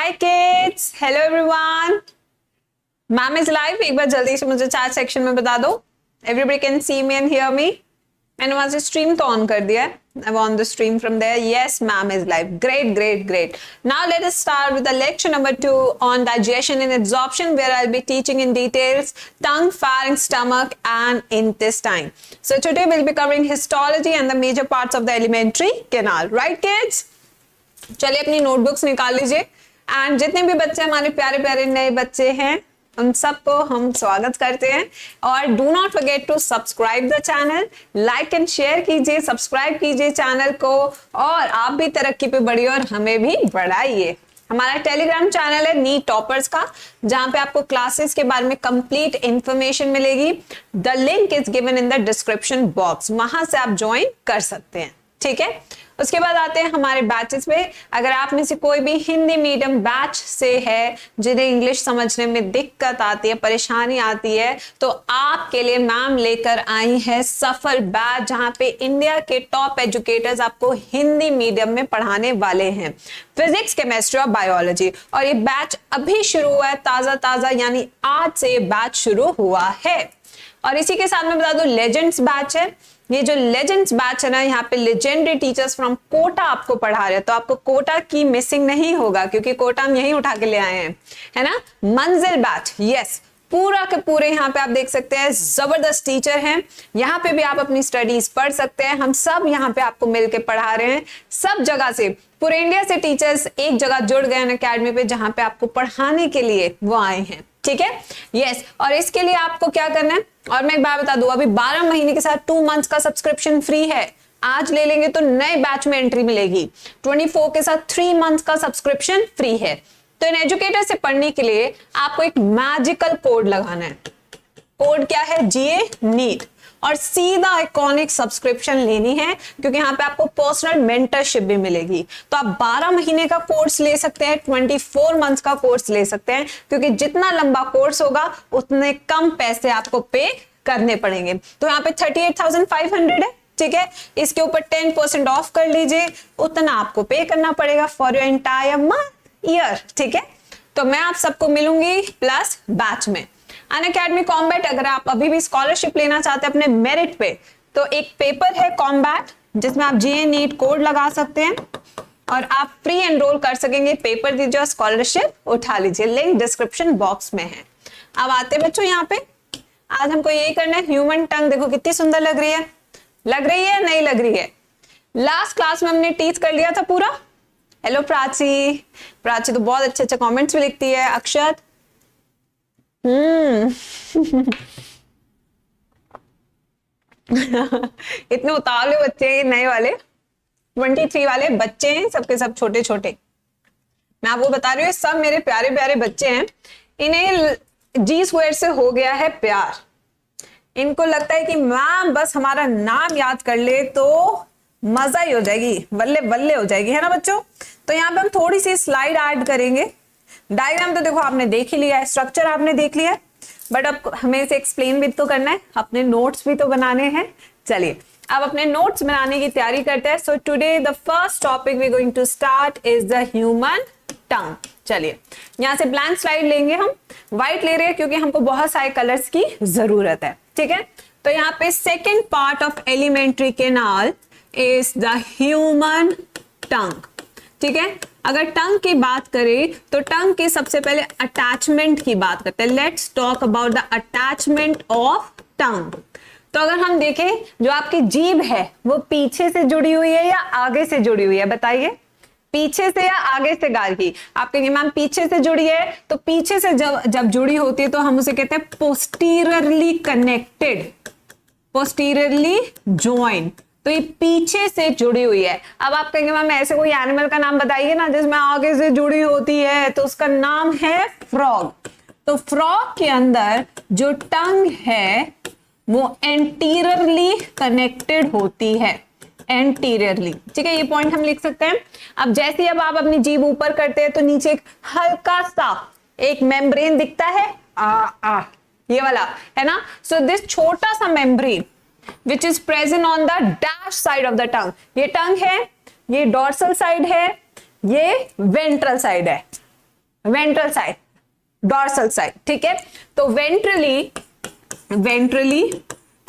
Hi kids, hello everyone. Ma'am is live. एक बार जल्दी से मुझे चैट सेक्शन में बता दो। Everybody can see me and hear me. मैंने वहां से स्ट्रीम तो ऑन कर दिया है। I want the stream from there. Yes, ma'am is live. Great, great, great. Now let us start with the lecture number 2 on digestion and absorption, where I'll be teaching in details tongue, pharynx, stomach, and intestine. So today we'll be covering histology and the major parts of the alimentary canal. Right, kids? चलिए अपनी notebooks निकाल लीजिए। And जितने भी बच्चे हमारे प्यारे प्यारे नए बच्चे हैं उन सबको हम स्वागत करते हैं। और do not forget to subscribe the channel, like and share कीजिए, सब्सक्राइब कीजिए चैनल को, और आप भी तरक्की पे बढ़िए और हमें भी बढ़ाइए। हमारा टेलीग्राम चैनल है नीट टॉपर्स का, जहां पे आपको क्लासेस के बारे में कंप्लीट इंफॉर्मेशन मिलेगी। The link is given in the description box, वहां से आप ज्वाइन कर सकते हैं। ठीक है, उसके बाद आते हैं हमारे बैचेस पे। अगर आप में से कोई भी हिंदी मीडियम बैच से है, जिन्हें इंग्लिश समझने में दिक्कत आती है, परेशानी आती है, तो आपके लिए मैम लेकर आई है सफल बैच, जहां पे इंडिया के टॉप एजुकेटर्स आपको हिंदी मीडियम में पढ़ाने वाले हैं, फिजिक्स, केमिस्ट्री और बायोलॉजी। और ये बैच अभी शुरू हुआ है, ताजा ताजा, यानी आज से ये बैच शुरू हुआ है। और इसी के साथ में बता दो लेजेंड्स बैच है। ये जो लेजेंड्स बैच है ना, यहाँ पे लेजेंडरी टीचर्स फ्रॉम कोटा आपको पढ़ा रहे हैं, तो आपको कोटा की मिसिंग नहीं होगा, क्योंकि कोटा हम यही उठा के ले आए हैं, है ना। मंजिल बैच, यस, पूरा के पूरे यहाँ पे आप देख सकते हैं जबरदस्त टीचर हैं। यहाँ पे भी आप अपनी स्टडीज पढ़ सकते हैं। हम सब यहाँ पे आपको मिलके पढ़ा रहे हैं, सब जगह से, पूरे इंडिया से टीचर्स एक जगह जुड़ गए हैं अकेडमी पे, जहाँ पे आपको पढ़ाने के लिए वो आए हैं। ठीक है, यस। और इसके लिए आपको क्या करना है, और मैं एक बात बता दूं, अभी 12 महीने के साथ 2 मंथ्स का सब्सक्रिप्शन फ्री है। आज ले लेंगे तो नए बैच में एंट्री मिलेगी। 24 के साथ 3 मंथ्स का सब्सक्रिप्शन फ्री है। तो इन एजुकेटर से पढ़ने के लिए आपको एक मैजिकल कोड लगाना है। कोड क्या है? GA नीट, और सीधा आइकॉनिक सब्सक्रिप्शन लेनी है, क्योंकि यहाँ पे आपको पर्सनल मेंटरशिप भी मिलेगी। तो आप 12 महीने का कोर्स ले सकते हैं, 24 मंथ्स का कोर्स ले सकते हैं, क्योंकि जितना लंबा कोर्स होगा उतने कम पैसे आपको पे करने पड़ेंगे। तो यहाँ पे 38,500 है। ठीक है, इसके ऊपर 10% ऑफ कर लीजिए, उतना आपको पे करना पड़ेगा फॉर योर एंटायर ईयर। ठीक है, तो मैं आप सबको मिलूंगी प्लस बैच में। अनअकैडमी कॉम्बैट, अगर आप अभी भी स्कॉलरशिप लेना चाहते हैं अपने मेरिट पे, तो एक पेपर है कॉम्बैट, जिसमें आप GA नीट कोड लगा सकते हैं और आप प्री एनरोल कर सकेंगे। पेपर दीजिए और स्कॉलरशिप उठा लीजिए, लिंक डिस्क्रिप्शन बॉक्स में है। अब आते बच्चों यहाँ पे, आज हमको यही करना है। ह्यूमन टंग देखो कितनी सुंदर लग रही है, लग रही है नहीं लग रही है? लास्ट क्लास में हमने टीच कर लिया था पूरा। हेलो प्राची, प्राची तो बहुत अच्छे अच्छे कॉमेंट्स भी लिखती है। अक्षत, इतने उतावले बच्चे हैं नए वाले, 23 वाले बच्चे हैं, सबके सब छोटे छोटे। मैं आपको बता रही हूँ, सब मेरे प्यारे प्यारे बच्चे हैं। इन्हें G² से हो गया है प्यार। इनको लगता है कि मैम बस हमारा नाम याद कर ले तो मजा ही हो जाएगी, बल्ले बल्ले हो जाएगी, है ना बच्चों। तो यहाँ पे हम थोड़ी सी स्लाइड ऐड करेंगे। डायग्राम तो देखो आपने देख ही लिया है, स्ट्रक्चर आपने देख लिया है, बट अब हमें इसे एक्सप्लेन भी तो करना है, अपने नोट्स भी तो बनाने हैं। चलिए अब अपने नोट्स बनाने की तैयारी करते हैं। So today the first topic we going to start is the human tongue. चलिए यहाँ से ब्लैंक स्लाइड लेंगे, हम व्हाइट ले रहे हैं क्योंकि हमको बहुत सारे कलर्स की जरूरत है। ठीक है, तो यहाँ पे second part of alimentary canal is the human tongue. ठीक है, अगर टंग की बात करें तो टंग की सबसे पहले अटैचमेंट की बात करते हैं। Let's talk about the attachment of tongue. तो अगर हम देखें, जो आपकी जीभ है वो पीछे से जुड़ी हुई है या आगे से जुड़ी हुई है? बताइए, पीछे से या आगे से? गाल की आप कहेंगे मैम पीछे से जुड़ी है, तो पीछे से जब जुड़ी होती है तो हम उसे कहते हैं पोस्टीरियरली कनेक्टेड, पोस्टीरियरली ज्वाइंट। तो ये पीछे से जुड़ी हुई है। अब आप कहेंगे मैम ऐसे कोई एनिमल का नाम बताइए ना जिसमें आगे से जुड़ी होती है, तो उसका नाम है फ्रॉग। तो फ्रॉग के अंदर जो टंग है वो एंटीरियरली कनेक्टेड होती है, एंटीरियरली। ठीक है, ये पॉइंट हम लिख सकते हैं। अब जैसे अब आप अपनी जीभ ऊपर करते हैं तो नीचे एक हल्का सा एक मेम्ब्रेन दिखता है, ये वाला है ना। सो दिस छोटा सा membrane which is present on the dash side of the tongue, ये टंग है, ये डॉर्सल साइड है, ये वेंट्रल साइड है। वेंट्रल साइड, डॉर्सल साइड, ठीक है। तो ventrally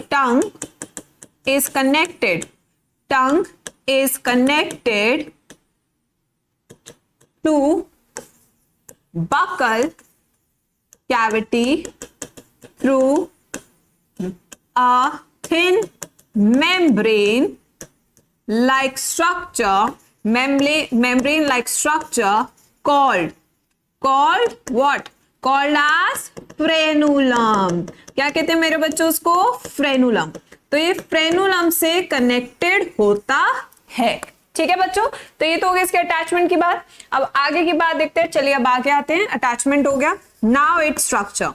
tongue is connected to buccal cavity through a thin membrane like structure called what? Called as frenulum. क्या कहते हैं मेरे बच्चों उसको? फ्रेनुलम। तो ये फ्रेनुलम से कनेक्टेड होता है, ठीक है बच्चों। तो ये तो हो गया इसके अटैचमेंट की बात। अब आगे की बात देखते हैं, चलिए अब आगे आते हैं। अटैचमेंट हो गया, नाउ इट्स स्ट्रक्चर।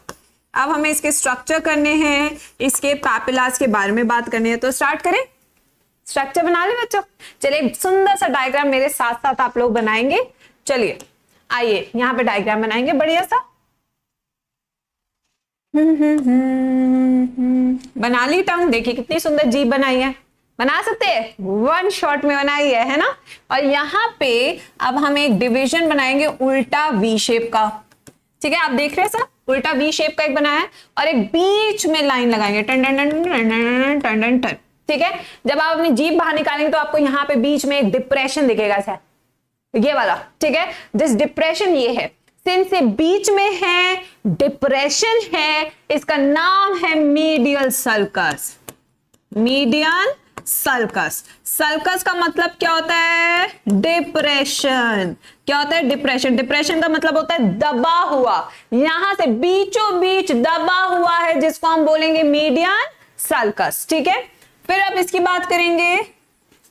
अब हमें इसके स्ट्रक्चर करने हैं, इसके पैपिलास के बारे में बात करनी है। तो स्टार्ट करें, स्ट्रक्चर बना ले बच्चों। चलिए एक सुंदर सा डायग्राम मेरे साथ साथ आप लोग बनाएंगे। चलिए आइए यहाँ पे डायग्राम बनाएंगे बढ़िया सा। बना ली टंग, देखिए कितनी सुंदर जीभ बनाई है। बना सकते हैं, वन शॉट में बनाई है ना। और यहाँ पे अब हम एक डिवीजन बनाएंगे उल्टा वी शेप का, ठीक है। आप देख रहे हैं सर, उल्टा वी शेप का एक बनाया है और एक बीच में लाइन लगाएंगे, टन टन टन टन टन टन टन, ठीक है। जब आप अपनी जीभ बाहर निकालेंगे तो आपको यहाँ पे बीच में एक डिप्रेशन दिखेगा सर, ये वाला, ठीक है। दिस डिप्रेशन ये है, सिंस से बीच में है, डिप्रेशन है, इसका नाम है medial sulcus. Median sulcus. Sulcus का मतलब क्या होता है? डिप्रेशन। क्या होता है? डिप्रेशन। डिप्रेशन का मतलब होता है दबा हुआ, यहां से बीचों बीच दबा हुआ है, जिसको हम बोलेंगे मीडियन सल्कस, ठीक है। फिर अब इसकी बात करेंगे,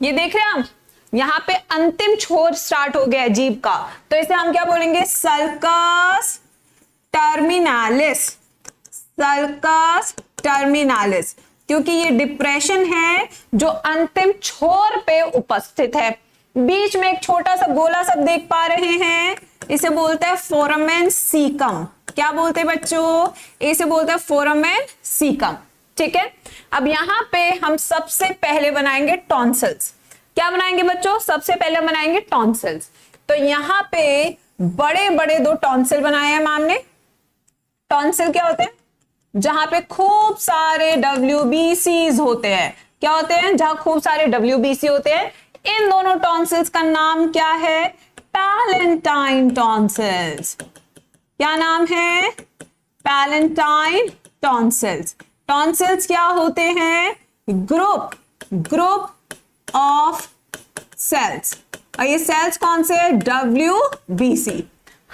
ये देख रहे हैं हम, यहां पे अंतिम छोर स्टार्ट हो गया है जीभ का, तो इसे हम क्या बोलेंगे? Sulcus terminalis. सल्कस टर्मिनालिस, क्योंकि ये डिप्रेशन है जो अंतिम छोर पे उपस्थित है। बीच में एक छोटा सा गोला सब देख पा रहे हैं, इसे बोलते हैं फोरामेन सीकम। क्या बोलते हैं बच्चों? इसे बोलते हैं फोरामेन सीकम, ठीक है। अब यहां पे हम सबसे पहले बनाएंगे टॉन्सिल्स। क्या बनाएंगे बच्चों? सबसे पहले बनाएंगे टॉन्सिल्स। तो यहां पे बड़े बड़े दो टॉन्सिल बनाए हैं मैम ने। टॉन्सिल क्या होते हैं? जहां पे खूब सारे WBCs होते हैं। क्या होते हैं? जहां खूब सारे WBC होते हैं। इन दोनों टॉन्सिल्स का नाम क्या है? Palatine tonsils. क्या नाम है? Palatine tonsils. टॉन्सिल्स क्या होते हैं? Group of cells. और ये सेल्स कौन से है? WBC।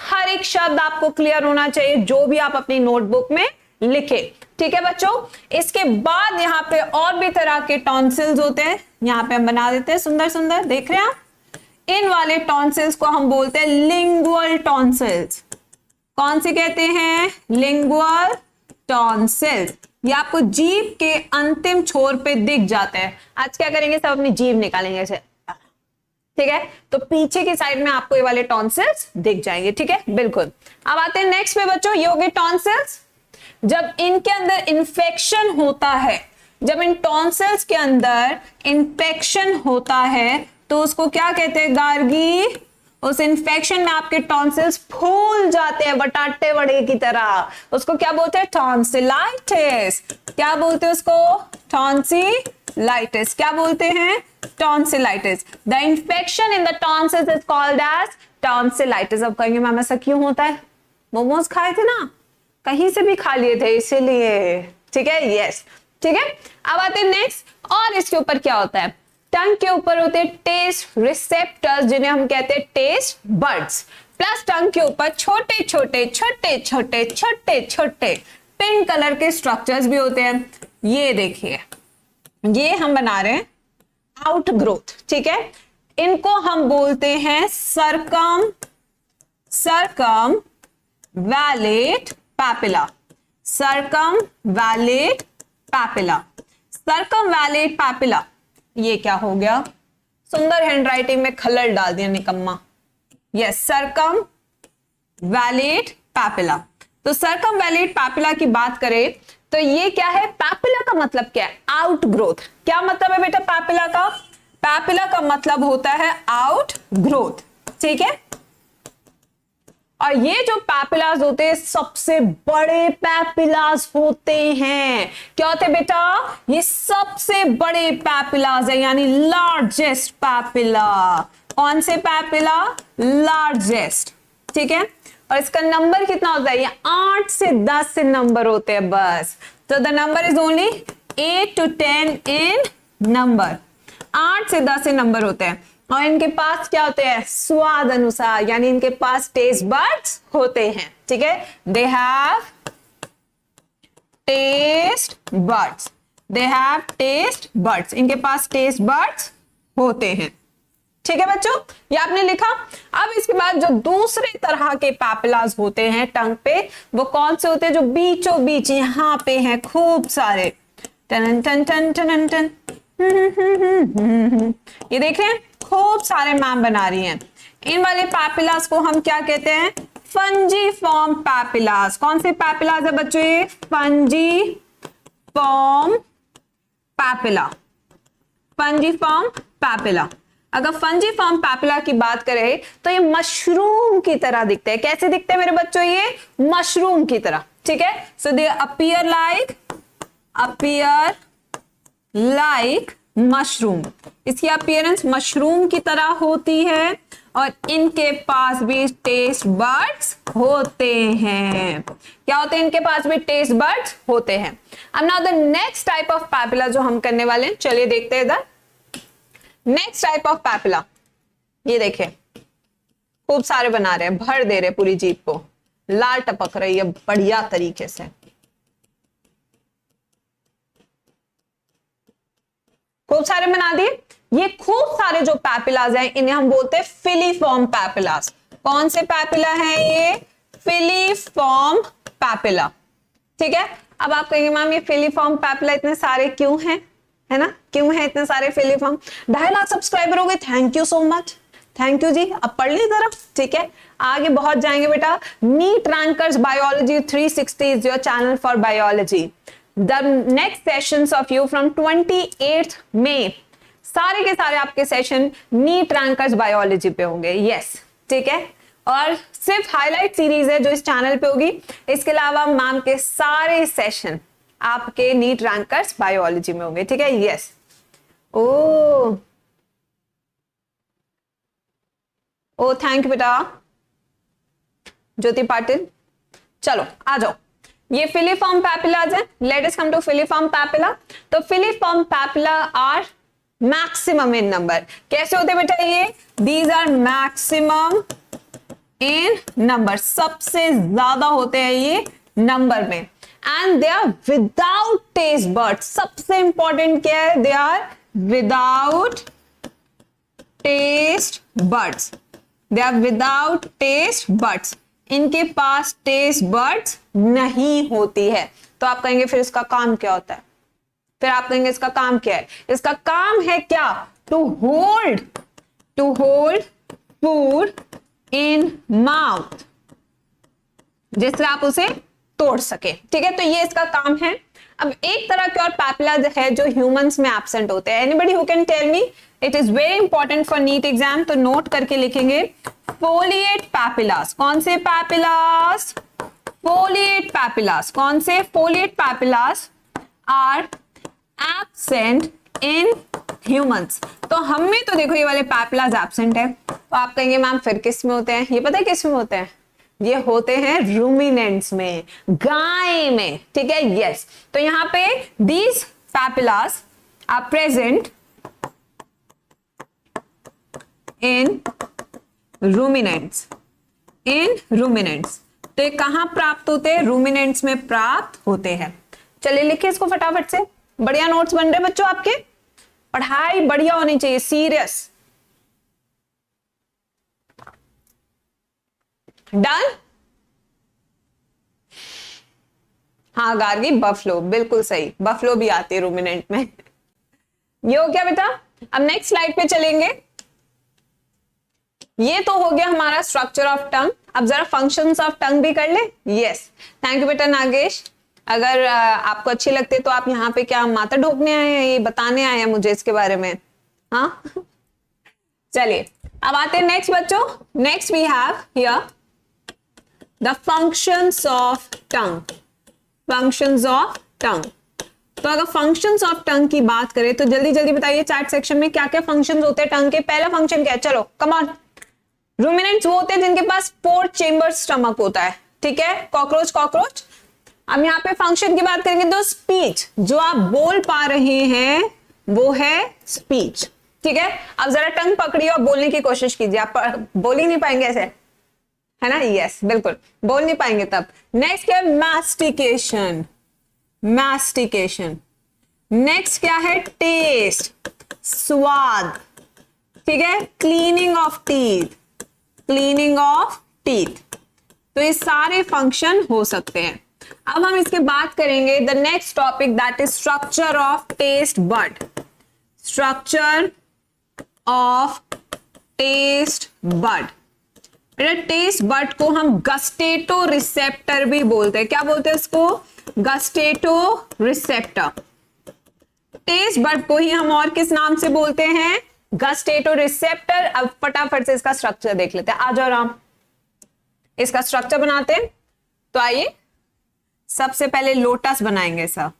हर एक शब्द आपको क्लियर होना चाहिए जो भी आप अपनी नोटबुक में लिखे, ठीक है बच्चों। इसके बाद यहाँ पे और भी तरह के टॉन्सिल्स होते हैं, यहाँ पे हम बना देते हैं सुंदर सुंदर, देख रहे हैं आप। इन वाले टॉन्सिल्स को हम बोलते हैं लिंगुअल टॉन्सिल्स। कौन से कहते हैं? Lingual tonsils. ये आपको जीभ के अंतिम छोर पे दिख जाते हैं। आज क्या करेंगे? सब अपनी जीभ निकालेंगे ऐसे, ठीक है। तो पीछे की साइड में आपको ये वाले टॉन्सिल्स दिख जाएंगे, ठीक है, बिल्कुल। अब आते हैं नेक्स्ट पे बच्चों, ये हो गए टॉन्सिल्स। जब इनके अंदर इंफेक्शन होता है, जब इन टॉन्सिल्स के अंदर इंफेक्शन होता है तो उसको क्या कहते हैं? गार्गी। उस इंफेक्शन में आपके टॉन्सिल्स फूल जाते हैं बटाटे वड़े की तरह, उसको क्या बोलते हैं? टॉन्सिलाइटिस। क्या बोलते हैं उसको? टॉन्सिलाइटिस। क्या बोलते हैं? Tonsillitis. The infection in the tonsils is called as tonsillitis. अब कहेंगे मैम ऐसा क्यों होता है? मोमोज खाए थे ना, कहीं से भी खा लिए थे इसीलिए, ठीक है, यस, ठीक है। अब आते हैं नेक्स्ट। और इसके ऊपर क्या होता है? टंग के ऊपर होते हैं टेस्ट रिसेप्टर्स, जिन्हें हम कहते हैं टेस्ट बर्ड्स। प्लस टंग के ऊपर छोटे छोटे छोटे छोटे छोटे छोटे पिंक कलर के स्ट्रक्चर्स भी होते हैं। ये देखिए, ये हम बना रहे हैं आउट ग्रोथ, ठीक है। इनको हम बोलते हैं circum wallet papilla. Circum wallet papilla. Circum wallet papilla, ये क्या हो गया? सुंदर हैंडराइटिंग में खलल डाल दिया निकम्मा। Yes, circum wallet papilla. तो सर्कम वैलेट पैपिला की बात करें तो ये क्या है? पैपिला का मतलब क्या है? Out growth. क्या मतलब है बेटा पैपिला का? पैपिला का मतलब होता है आउट ग्रोथ, ठीक है। और ये जो पैपिलास होते हैं सबसे बड़े पैपिलास होते हैं। क्या होते हैं बेटा? ये सबसे बड़े पैपिलास है, यानी लार्जेस्ट पैपिला। कौन से पैपिला? लार्जेस्ट। ठीक है, और इसका नंबर कितना होता है? ये 8 से 10 नंबर होते हैं बस। तो the number is only 8 to 10 in number. 8 से 10 नंबर होते हैं। और इनके पास क्या होते हैं? स्वाद अनुसार, यानी इनके पास टेस्ट बड्स होते हैं। ठीक है, they have test buds, they have test buds, इनके पास टेस्ट बड्स होते हैं। ठीक है बच्चों, ये आपने लिखा। अब इसके बाद जो दूसरे तरह के पैपिलास होते हैं टंग पे, वो कौन से होते हैं? जो बीचों बीच यहाँ पे हैं खूब सारे। टन टन टन टन टन, ये देख रहे हैं खूब सारे मैम बना रही हैं। इन वाले पैपिलास को हम क्या कहते हैं? फंजीफॉर्म पैपिलास। कौन से पैपिलास है बच्चों? ये फंजीफॉर्म पैपिला, फंजीफॉर्म पैपिला। अगर फंजीफॉर्म पैपिला की बात करें तो ये मशरूम की तरह दिखते हैं। कैसे दिखते हैं मेरे बच्चों? ये मशरूम की तरह। ठीक है, सो दे अपीयर लाइक मशरूम। इसकी अपीयरेंस मशरूम की तरह होती है और इनके पास भी टेस्ट बड्स होते हैं। क्या होते हैं? इनके पास भी टेस्ट बड्स होते हैं। अब now the next type of papilla जो हम करने वाले हैं, चलिए देखते हैं इधर। नेक्स्ट टाइप ऑफ पैपिला, ये देखें खूब सारे बना रहे हैं, भर दे रहे हैं पूरी जीप को, लाल टपक रही है बढ़िया तरीके से। खूब सारे बना दिए। ये खूब सारे जो पैपिलास हैं इन्हें हम बोलते हैं फिलीफॉर्म पैपिलास। कौन से पैपिला हैं ये? Filiform papilla. ठीक है, अब आप कहेंगे मैम ये फिलीफॉर्म पैपिला इतने सारे क्यों हैं? है ना, क्यों है इतने सारे फिलीफॉर्म? 2.5 लाख सब्सक्राइबर हो गए, thank you so much, thank you जी। अब पढ़ ली जरा। ठीक है, आगे बहुत जाएंगे बेटा। NEET rankers biology 360 is your channel for biology. The next sessions of you from 28th May, सारे के सारे आपके सेशन नीट रैंकर्स बायोलॉजी पे होंगे। यस, ठीक है, और सिर्फ हाईलाइट सीरीज है जो इस चैनल पे होगी। इसके अलावा मैम के सारे सेशन आपके नीट रैंकर्स बायोलॉजी में होंगे। ठीक है, यस। ओ थैंक यू बेटा ज्योति पाटिल। चलो आ जाओ, ये फिलीफॉर्म पैपिलाज है। Let us come to filiform papilla. तो filiform papilla are maximum in number. कैसे होते बेटा ये? These are maximum in number, सबसे ज्यादा होते हैं ये नंबर में। And they are without taste buds. सबसे इंपॉर्टेंट क्या है? They are without taste buds, they are without taste buds. इनके पास टेस्ट बड्स नहीं होती है। तो आप कहेंगे फिर इसका काम क्या होता है? फिर आप कहेंगे इसका काम क्या है? इसका काम है क्या? To hold food in mouth, जिससे आप उसे तोड़ सके। ठीक है, तो ये इसका काम है। अब एक तरह के और पैपिला है जो ह्यूमंस में एब्सेंट होते हैं। Anybody who can tell me? It is very important for NEET exam, तो नोट करके लिखेंगे। Foliate papillas. कौन से पैपिलास? Foliate papillas. कौन से? Foliate papillas are absent in humans. तो हम में तो देखो ये वाले पैपिलास एब्सेंट है। तो आप कहेंगे मैम फिर किस में होते हैं? ये पता है किस में होते हैं? ये होते हैं रूमिनेंट्स में, गाय में। ठीक है, यस। तो यहाँ पे these papillas are present in ruminants, in ruminants. तो ये कहां प्राप्त होते हैं? रूमिनेंट्स में प्राप्त होते हैं। चलिए लिखिए इसको फटाफट से। बढ़िया नोट्स बन रहे बच्चों आपके, पढ़ाई बढ़िया होनी चाहिए, सीरियस। डन? हाँ गार्गी, बफलो, बिल्कुल सही, बफलो भी आती है रूमिनेंट में। ये हो गया बेटा। अब नेक्स्ट स्लाइड पे चलेंगे। ये तो हो गया हमारा स्ट्रक्चर ऑफ टंग। अब जरा फंक्शंस ऑफ टंग भी कर ले। यस, थैंक यू बेटा नागेश। अगर आपको अच्छी लगती है तो आप यहाँ पे क्या माथा ढोकने आए हैं? ये बताने आए हैं मुझे इसके बारे में। हाँ चलिए अब आते हैं नेक्स्ट बच्चों। Next we have here the functions of tongue, functions of tongue. तो अगर फंक्शंस ऑफ टंग की बात करें तो जल्दी जल्दी बताइए चैट सेक्शन में क्या क्या फंक्शंस होते हैं टंग के। पहला फंक्शन क्या है, चलो कम ऑन। रूमिनेंट्स वो होते हैं जिनके पास 4 चेंबर स्टमक होता है, ठीक है, कॉकरोच कॉकरोच। अब यहाँ पे फंक्शन की बात करेंगे तो स्पीच, जो आप बोल पा रहे हैं वो है स्पीच, ठीक है। अब जरा टंग पकड़िए और बोलने की कोशिश कीजिए, आप बोल ही नहीं पाएंगे ऐसे, है ना, यस बिल्कुल बोल नहीं पाएंगे तब। नेक्स्ट क्या है, मैस्टिकेशन, मैस्टिकेशन। नेक्स्ट क्या है, टेस्ट, स्वाद, ठीक है, cleaning of teeth, cleaning of teeth. तो ये सारे फंक्शन हो सकते हैं। अब हम इसके बात करेंगे the next topic that is structure of taste bud, structure of taste bud. Taste bud को हम गस्टेटो रिसेप्टर भी बोलते हैं, क्या बोलते हैं इसको, गस्टेटो रिसेप्टर। टेस्ट बड को ही हम और किस नाम से बोलते हैं, गस्टेटो रिसेप्टर। अब फटाफट से इसका स्ट्रक्चर देख लेते हैं, आ जाओ राम, इसका स्ट्रक्चर बनाते हैं। तो आइए सबसे पहले लोटस बनाएंगे सब।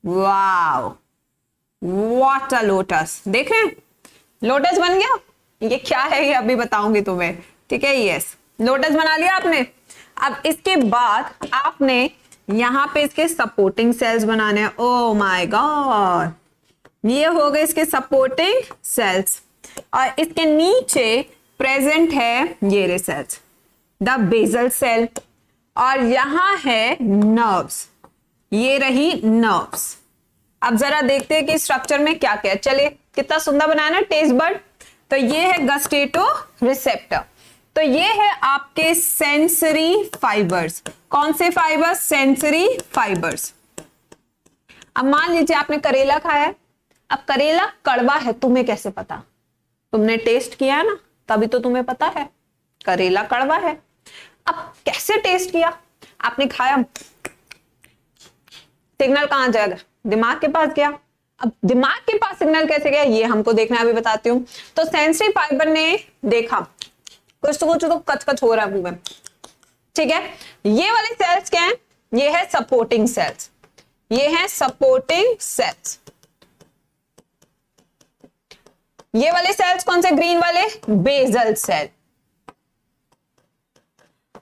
वाओ व्हाट अ लोटस, देखें लोटस बन गया। ये क्या है ये अभी बताऊंगी तुम्हें, ठीक है। यस लोटस बना लिया आपने। अब इसके बाद आपने यहां पे इसके सपोर्टिंग सेल्स बनाने हैं। ओ माय गॉड, ये हो गए इसके सपोर्टिंग सेल्स और इसके नीचे प्रेजेंट है ये रे सेल्स, द बेसल सेल, और यहां है नर्व्स, ये रही नर्व्स। अब जरा देखते हैं कि स्ट्रक्चर में क्या क्या है। चलिए कितना सुंदर बनाया ना टेस्ट बड। तो ये है गस्टेटो रिसेप्टर, तो ये है आपके सेंसरी फाइबर्स। कौन से फाइबर्स, सेंसरी फाइबर्स। अब मान लीजिए आपने करेला खाया है, अब करेला कड़वा है, तुम्हें कैसे पता, तुमने टेस्ट किया है ना, तभी तो तुम्हें पता है करेला कड़वा है। अब कैसे टेस्ट किया, आपने खाया, सिग्नल कहां जाएगा, दिमाग के पास गया। अब दिमाग के पास सिग्नल कैसे गया ये हमको देखना है, अभी बताती हूँ। तो सेंसरी फाइबर ने देखा कुछ तो कच हो रहा है मुंह में, ठीक है। ये वाले सेल्स क्या है, ये है सपोर्टिंग सेल्स, ये है सपोर्टिंग सेल्स। ये वाले सेल्स कौन से, ग्रीन वाले, बेसल सेल।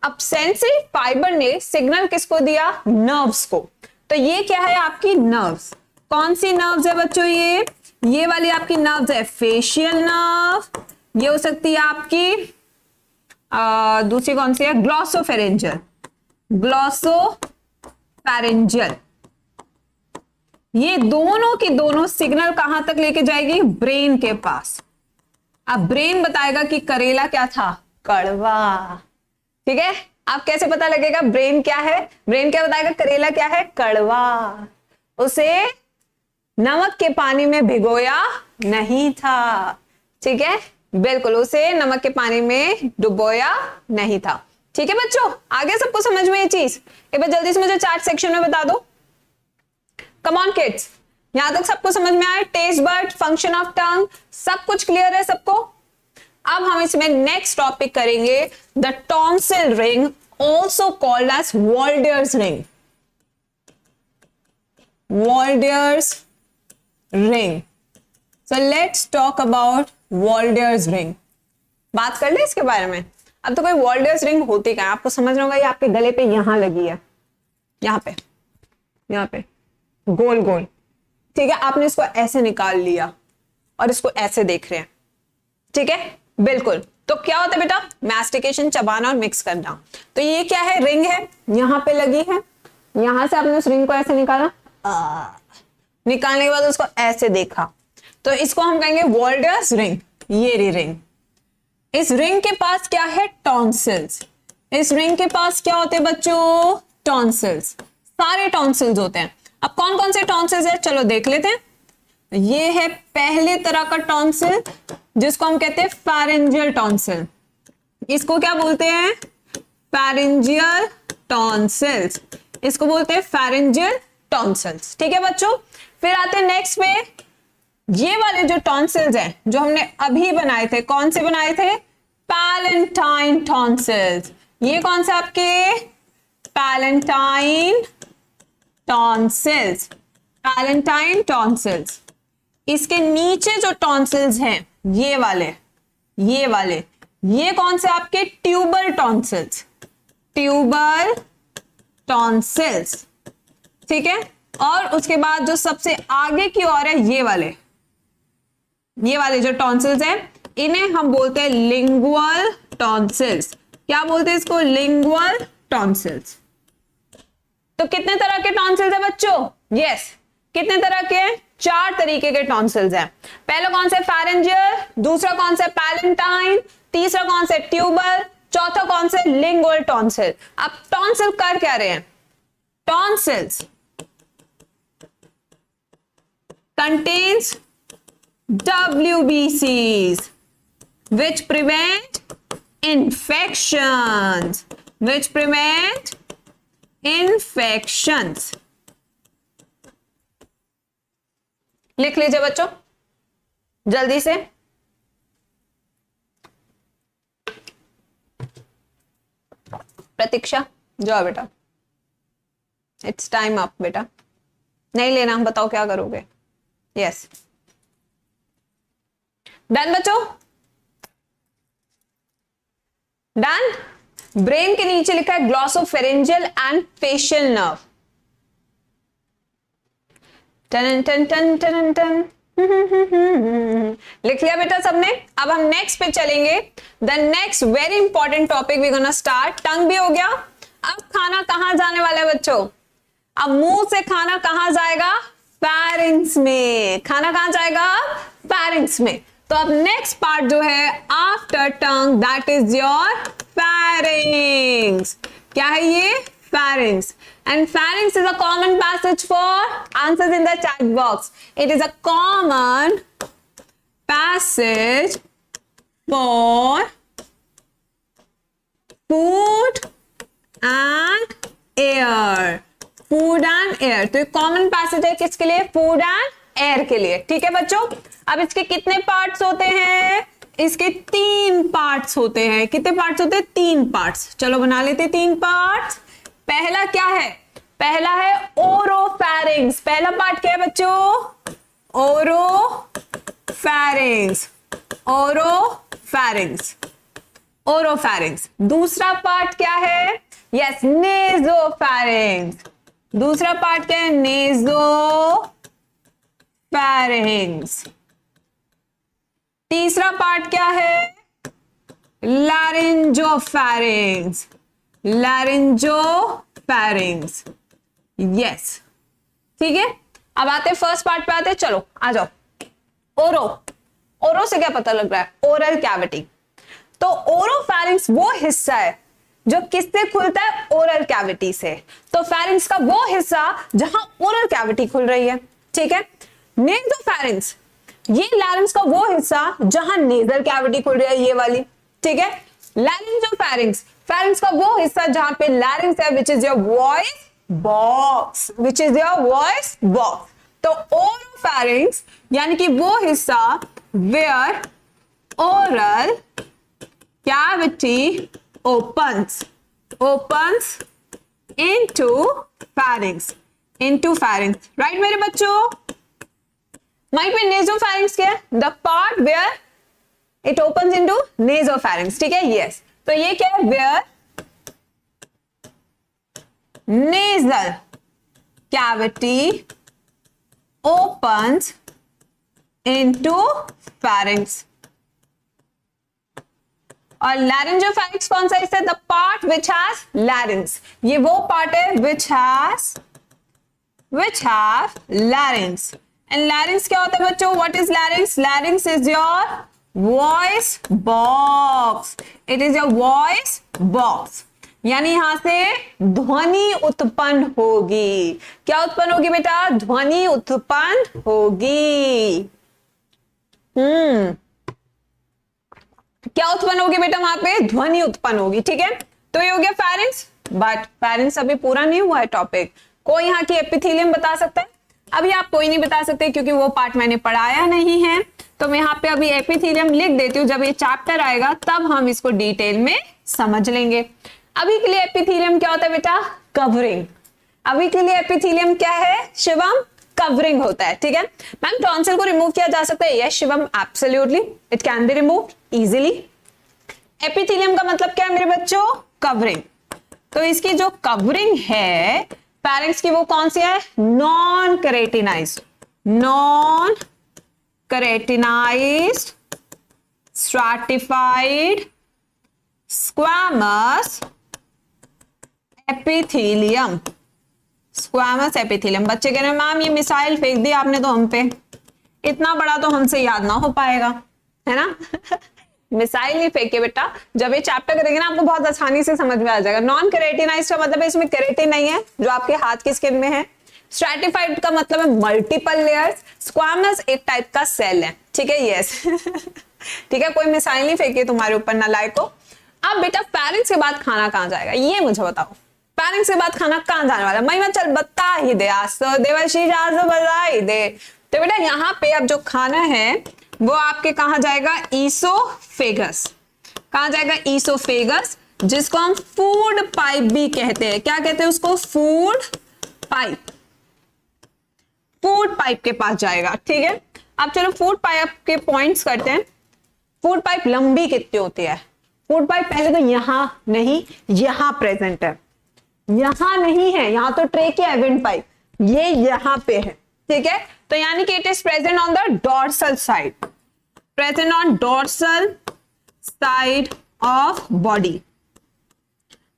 अब सेंसरी फाइबर ने सिग्नल किसको दिया, नर्व्स को। तो ये क्या है आपकी नर्व्स। कौन सी नर्व्स है बच्चों, ये वाली आपकी नर्व्स है फेशियल नर्व, ये हो सकती है आपकी दूसरी कौन सी है, ग्लॉसोफेरेंजियल, ग्लॉसोफेरेंजियल। ये दोनों की दोनों सिग्नल कहां तक लेके जाएगी, ब्रेन के पास। अब ब्रेन बताएगा कि करेला क्या था, कड़वा, ठीक है। आप कैसे पता लगेगा ब्रेन क्या है, ब्रेन क्या बताएगा, करेला क्या है, कड़वा। उसे नमक के पानी में भिगोया नहीं था, ठीक है, बिल्कुल उसे नमक के पानी में डुबोया नहीं था, ठीक है बच्चों। आगे सबको समझ में ये चीज, एक बार जल्दी से मुझे चार्ट सेक्शन में बता दो। कम ऑन किड्स, यहां तक सबको समझ में आया, taste bud, function of tongue, सब कुछ क्लियर है सबको। अब हम इसमें नेक्स्ट टॉपिक करेंगे the tonsil ring, also called as Waldeyer's ring, Waldeyer's ring. So let's talk about Waldeyer's ring, बात कर ले इसके बारे में। अब तो कोई वॉल्डियर्स रिंग होती क्या है, आपको समझना होगा। ये आपके गले पे यहां लगी है, यहाँ पे गोल गोल, ठीक है। आपने इसको ऐसे निकाल लिया और इसको ऐसे देख रहे हैं, ठीक है, बिल्कुल। तो क्या होता है बेटा, मैस्टिकेशन, चबाना और मिक्स करना। तो ये क्या है, रिंग है, यहां पे लगी है, यहां से आपने उस रिंग को ऐसे निकाला, निकालने के बाद उसको ऐसे देखा, तो इसको हम कहेंगे वॉल्डियर्स रिंग। ये रिंग, इस रिंग के पास क्या है, टॉन्सिल्स। इस रिंग के पास क्या होते हैं बच्चों, टॉन्सिल्स, सारे टॉन्सिल्स होते हैं। अब कौन कौन से टॉन्सिल्स है, चलो देख लेते हैं। ये है पहले तरह का टॉन्सिल जिसको हम कहते हैं फैरिंजियल टॉन्सिल, इसको क्या बोलते हैं, फैरिंजियल टॉन्सिल्स, इसको बोलते हैं फैरिंजियल टॉन्सिल्स, ठीक है बच्चों। फिर आते हैं नेक्स्ट पे, ये वाले जो टॉन्सिल्स हैं जो हमने अभी बनाए थे, कौन से बनाए थे, पैलेंटाइन टॉन्सिल्स। ये कौन से आपके पैलेंटाइन टॉन्सिल्स, पैलेंटाइन टॉन्सिल्स। इसके नीचे जो टॉन्सिल्स हैं ये वाले, ये कौन से आपके ट्यूबर टॉन्सिल्स, ट्यूबर टॉन्सिल्स, ठीक है। और उसके बाद जो सबसे आगे की ओर है ये वाले जो टॉन्सिल्स हैं इन्हें हम बोलते हैं लिंगुअल टॉन्सिल्स। क्या बोलते हैं इसको? Lingual tonsils. तो कितने तरह के टॉन्सिल्स है बच्चों? यस, कितने तरह के? 4 तरीके के टॉन्सिल्स हैं। पहला कौन सा? फैरेंजियल, दूसरा कौन सा? पैलेंटाइन, तीसरा कौन सा? ट्यूबर, चौथा कौन सा? Lingual tonsil. अब टॉन्सिल कर क्या रहे हैं? Tonsils contains WBCs which prevent infections, लिख लीजिए बच्चों जल्दी से। प्रतीक्षा जाओ बेटा, इट्स टाइम अप बेटा, नहीं लेना, बताओ क्या करोगे? यस, डन बच्चों, डन। ब्रेन के नीचे लिखा है ग्लॉसोफेरेंजियल एंड फेशियल नर्व। टन टन टन टन टन लिख लिया बेटा सबने? अब हम नेक्स्ट पे चलेंगे। The next very important topic we gonna start. Tongue भी हो गया, अब खाना कहां जाने वाला है बच्चों? अब मुंह से खाना कहां जाएगा? फैरिंग्स में। खाना कहां जाएगा? फैरिंग्स में। तो अब नेक्स्ट पार्ट जो है after tongue, that is your फैरिंग्स। क्या है ये? Pharynx. And pharynx is a common passage for answers in the chat box. It is a common passage for food and air. Food and air. तो ये common passage है किसके लिए? Food and air के लिए। ठीक है बच्चों? अब इसके कितने पार्ट्स होते हैं? इसके 3 पार्ट्स होते हैं। कितने पार्ट्स होते हैं? 3 पार्ट्स। चलो बना लेते 3 पार्ट्स। पहला क्या है? पहला है ओरोफैरिंग्स। पहला पार्ट क्या है बच्चों? ओरोफैरिंग्स। ओरोफैरिंग्स, ओरोफैरिंग्स। दूसरा पार्ट क्या है? यस, नेजोफैरिंग्स। दूसरा पार्ट क्या है? नेजोफैरिंग्स। तीसरा पार्ट क्या है? लैरिंजोफैरिंग्स। लैरिंजोफैरिंग्स। यस, ठीक है। अब आते फर्स्ट पार्ट पे आते। चलो आ जाओ। ओरो से क्या पता लग रहा है? Oral cavity. तो ओरोफैरिंग्स वो हिस्सा है जो किससे खुलता है? ओरल कैविटी से। तो फैरिंग्स का वो हिस्सा जहां ओरल कैविटी खुल रही है। ठीक है। नेजोफैरिंग्स, ये लैरिंक्स का वो हिस्सा जहां नेजल कैविटी खुल रही है, ये वाली। ठीक है। लैरिंजोफैरिंग्स, फैरिंग्स का वो हिस्सा जहां पे लैरिंक्स है, which is your voice box, which is your voice box. तो ओरोफैरिंग्स यानी कि वो हिस्सा where oral cavity opens into pharynx, right मेरे बच्चों? माइट में नेजोफैरिंक्स क्या है? The part where it opens into nasopharynx. ठीक है। यस, तो ये क्या है? Where nasal cavity opens into pharynx. और लैरिंजोफैरिंक्स कौन सा हिस्सा है? The part which has larynx. ये वो पार्ट है which has larynx. And larynx क्या होता है बच्चों? What is larynx? Larynx is your voice box. It is your voice box, यानी यहां से ध्वनि उत्पन्न होगी। क्या उत्पन्न होगी बेटा? ध्वनि उत्पन्न होगी। क्या उत्पन्न होगी बेटा? वहां पे ध्वनि उत्पन्न होगी। ठीक है। तो ये हो गया फैरिंक्स। बट फैरिंक्स अभी पूरा नहीं हुआ है टॉपिक। कोई यहाँ की एपिथेलियम बता सकता है? अभी आप कोई नहीं बता सकते क्योंकि वो पार्ट मैंने पढ़ाया नहीं है। तो मैं यहाँ पे अभी एपिथेलियम लिख देती हूँ। जब ये चैप्टर आएगा तब हम इसको डिटेल में समझ लेंगे। अभी के लिए एपिथेलियम क्या होता है बेटा? कवरिंग। अभी के लिए एपिथेलियम क्या है शिवम? कवरिंग होता है। ठीक है मैम, टॉन्सिल को रिमूव किया जा सकता है? Yes Shivam, absolutely, it can be removed easily. Epithelium का मतलब क्या है मेरे बच्चों? कवरिंग। तो इसकी जो कवरिंग है पैरिंक्स की वो कौन सी है? Non keratinized, non keratinized stratified squamous epithelium. Squamous epithelium. बच्चे कह रहे हैं मैम ये मिसाइल फेंक दी आपने तो हम पे, इतना बड़ा तो हमसे याद ना हो पाएगा, है ना? मिसाइल नहीं फेंके बेटा, जब ये चैप्टर करेंगे ना आपको बहुत आसानी से समझ में आ जाएगा। नॉन केराटिनाइज्ड का मतलब है इसमें केराटिन नहीं है जो आपके हाथ की स्किन में है। स्ट्रैटिफाइड का मतलब है मल्टीपल लेयर्स। स्क्वैमस एक टाइप का सेल है। ठीक है, यस। ठीक है, कोई मिसाइल नहीं फेंकी तुम्हारे ऊपर नालायक को। अब बेटा पैरिंग्स के बाद खाना कहां जाएगा ये मुझे बताओ। पैरिंग्स के बाद खाना कहां जाने वाला? महिमा चल बता ही दे, आज तो देवाशीष आज तो बता ही दे। तो बेटा यहाँ पे अब जो खाना है वो आपके कहां जाएगा? ईसोफेगस। कहां जाएगा? ईसोफेगस, जिसको हम फूड पाइप भी कहते हैं। क्या कहते हैं उसको? Food pipe. फूड पाइप के पास जाएगा। ठीक है, अब चलो फूड पाइप के पॉइंट्स करते हैं। फूड पाइप लंबी कितनी होती है? फूड पाइप पहले तो यहां नहीं, यहां प्रेजेंट है, यहां नहीं है, यहां तो ट्रेकिया वेंट पाइप, ये यहां पे है। ठीक है, तो यानी कि it is present on the dorsal side, present on dorsal side of body,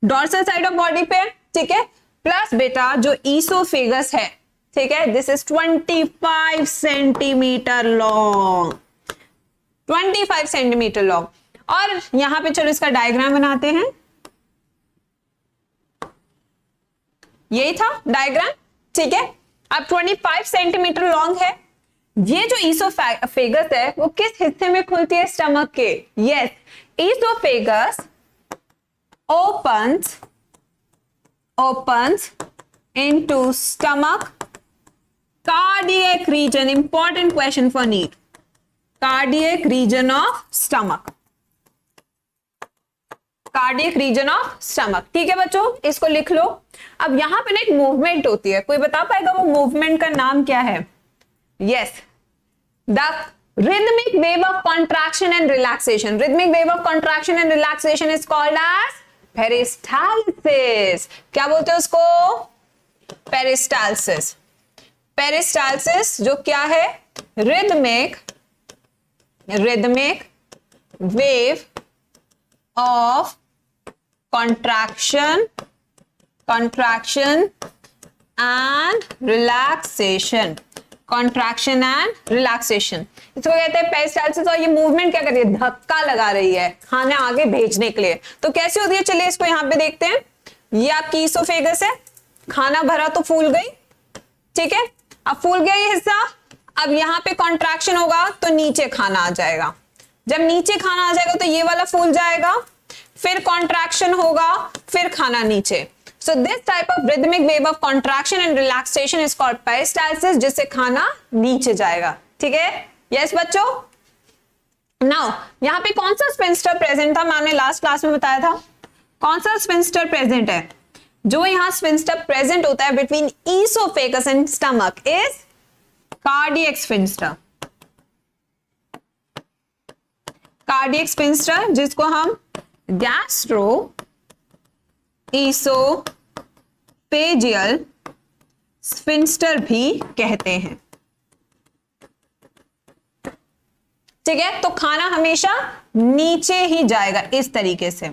dorsal side of body पे। ठीक है, प्लस बेटा जो ईसोफेगस है, ठीक है, this is 25 centimetre long, 25 centimetre long. और यहां पे चलो इसका डायग्राम बनाते हैं। यही था डायग्राम। ठीक है, अब 25 सेंटीमीटर लॉन्ग है। ये जो ईसोफेगस है वो किस हिस्से में खुलती है? स्टमक के। Yes, oesophagus opens into stomach cardiac region. Important question for NEET. Cardiac region of stomach. Cardiac region of stomach. ठीक है बच्चों, इसको लिख लो। अब यहां पे ना एक मूवमेंट होती है, कोई बता पाएगा वो मूवमेंट का नाम क्या है? Yes, the rhythmic wave of contraction and relaxation. Rhythmic wave of contraction and relaxation is called as peristalsis. क्या बोलते हैं उसको? पेरिस्टालसिस। पेरिस्टालसिस जो क्या है? rhythmic wave of contraction and relaxation, contraction and relaxation, इसको कहते हैं पेरिस्टालसिस। और ये मूवमेंट क्या कर रही है? धक्का लगा रही है खाना आगे भेजने के लिए। तो कैसे होती है चलिए इसको यहां पे देखते हैं। ये आपकी ईसोफेगस है, खाना भरा तो फूल गई। ठीक है, अब फूल गया ये हिस्सा, अब यहां पे कॉन्ट्रैक्शन होगा तो नीचे खाना आ जाएगा। जब नीचे खाना आ जाएगा तो ये वाला फूल जाएगा, फिर कॉन्ट्रैक्शन होगा, फिर खाना नीचे। So this type of rhythmic wave of contraction and relaxation is called peristalsis, जिससे खाना नीचे जाएगा। ठीक है, यस बच्चों। नाउ यहां पे कौन सा स्पिंस्टर प्रेजेंट था? मैंने लास्ट क्लास में बताया था। कौन सा स्पिंस्टर प्रेजेंट है? जो यहां स्पिंस्टर प्रेजेंट होता है between oesophagus and stomach is cardiac sphincter. Cardiac sphincter, जिसको हम गैस्ट्रो ईसोफेजियल स्फिंक्टर भी कहते हैं। ठीक है, तो खाना हमेशा नीचे ही जाएगा इस तरीके से।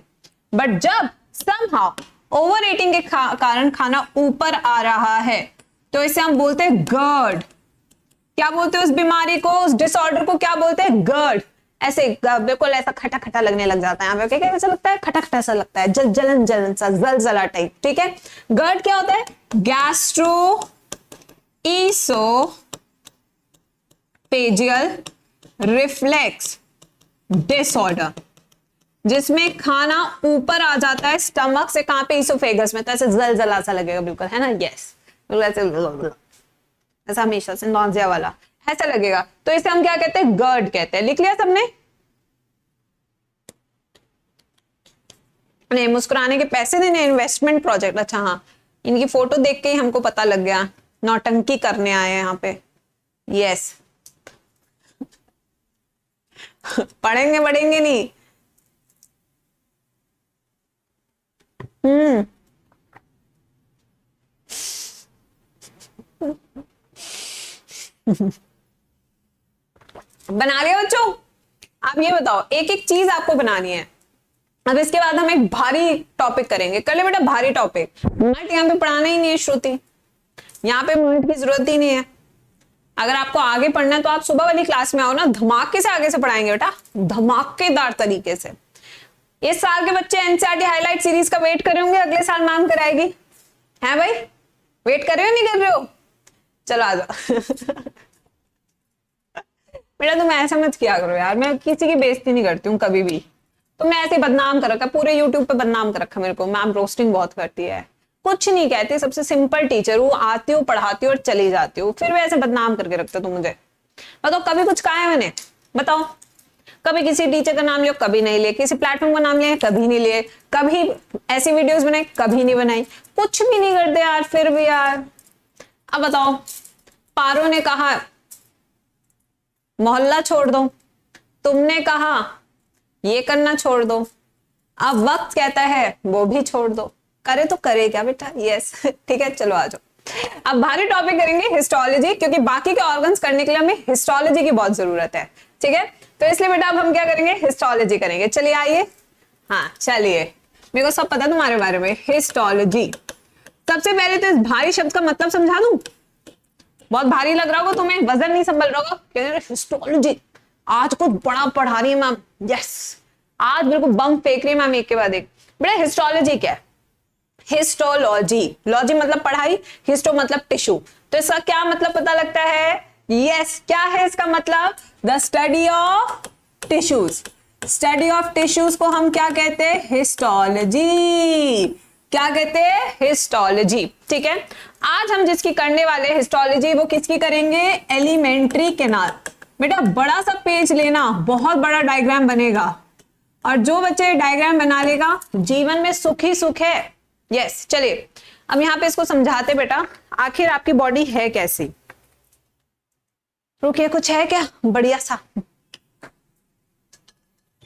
बट जब समहाउ ओवर ईटिंग के कारण खाना ऊपर आ रहा है तो इसे हम बोलते हैं गर्ड। क्या बोलते हैं उस बीमारी को, उस डिसऑर्डर को क्या बोलते हैं? गर्ड। ऐसे बिल्कुल ऐसा खटा खटा लगने लग जाता है यहाँ पे। क्या कैसा लगता है? खटा खटा सा लगता है, जलन जलन सा, जलजला टाइप। ठीक है, गर्ड क्या होता है? गैस्ट्रो ईसोफेजियल रिफ्लेक्स डिसऑर्डर, जिसमें खाना ऊपर आ जाता है स्टमक से। कहां पे? ईसोफेगस में। तो ऐसे जलजला सा लगेगा बिल्कुल, है ना? यस, बिल्कुल ऐसा हमेशा से नॉजिया वाला ऐसा लगेगा। तो इसे हम क्या कहते हैं? गर्ड कहते हैं। लिख लिया सबने? नहीं, मुस्कुराने के पैसे देने, इन्वेस्टमेंट प्रोजेक्ट। अच्छा हाँ, इनकी फोटो देख के ही हमको पता लग गया नौटंकी करने आए हैं यहाँ पे। यस पढ़ेंगे पढ़ेंगे नहीं। बना लिया बच्चों? आप ये बताओ, एक एक चीज आपको बनानी है। अब इसके बाद हम एक भारी टॉपिक करेंगे। कर ले बेटा भारी टॉपिक। मैथ यहाँ पे पढ़ाना ही नहीं है श्रुति, यहाँ पे मैथ की जरूरत ही नहीं है। अगर आपको आगे पढ़ना है तो आप सुबह वाली क्लास में आओ ना, धमाके से आगे से पढ़ाएंगे बेटा, धमाकेदार तरीके से। इस साल के बच्चे एनसीईआरटी हाईलाइट सीरीज का वेट कर रहे होंगे, अगले साल मैम कराएगी, है भाई? वेट कर रहे हो नहीं कर रहे हो? चलो आ जाओ बेटा तुम ऐसा मत किया करो यार, मैं किसी की बेइज्जती नहीं करती हूँ कभी भी। तो मैं ऐसे बदनाम कर रखा, पूरे यूट्यूब पे बदनाम कर रखा मेरे को, मैम रोस्टिंग बहुत करती है। कुछ नहीं कहती, सबसे सिंपल टीचर हूँ, आती हूँ पढ़ाती हूँ और चली जाती हूँ, फिर भी ऐसे बदनाम करके रखते तुम मुझे। बताओ कभी कुछ कहा है मैंने? बताओ कभी किसी टीचर का नाम लिया? कभी नहीं लिए। किसी प्लेटफॉर्म का नाम लिया? कभी नहीं लिए। कभी ऐसी वीडियोस बनाई? कभी नहीं बनाई। कुछ भी नहीं करते यार, फिर भी यार। अब बताओ, पारो ने कहा मोहल्ला छोड़ दो, तुमने कहा ये करना छोड़ दो, अब वक्त कहता है वो भी छोड़ दो। करे तो करे क्या बेटा? यस ठीक है, चलो आ जाओ। अब भारी टॉपिक करेंगे हिस्टोलॉजी, क्योंकि बाकी के ऑर्गन्स करने के लिए हमें हिस्टोलॉजी की बहुत जरूरत है। ठीक है, तो इसलिए बेटा अब हम क्या करेंगे? हिस्टोलॉजी करेंगे। चलिए आइए, हाँ चलिए, मेरे को सब पता है तुम्हारे बारे में। हिस्टोलॉजी, सबसे पहले तो इस भारी शब्द का मतलब समझा दूं। बहुत भारी लग रहा होगा तुम्हें, वजन नहीं संभल रहा होगा। हिस्टोलॉजी आज कुछ बड़ा पढ़ा रही है मैम। यस, आज बिल्कुल बम फेंक रही है मैम एक के बाद एक। बेटा हिस्टोलॉजी क्या है? हिस्टोलॉजी, लॉजी मतलब पढ़ाई, हिस्टो मतलब टिश्यू, तो इसका क्या मतलब पता लगता है? यस, क्या है इसका मतलब? The study of tissues. Study of tissues को हम क्या कहते हैं? हिस्टोलॉजी। क्या कहते हैं? हिस्टोलॉजी। ठीक है, आज हम जिसकी करने वाले हिस्टोलॉजी, वो किसकी करेंगे? Alimentary canal. बेटा बड़ा सा पेज लेना, बहुत बड़ा डायग्राम बनेगा, और जो बच्चे डायग्राम बना लेगा जीवन में सुख ही सुख है। यस, चलिए अब यहां पे इसको समझाते बेटा, आखिर आपकी बॉडी है कैसी। रुकिए, कुछ है क्या बढ़िया सा?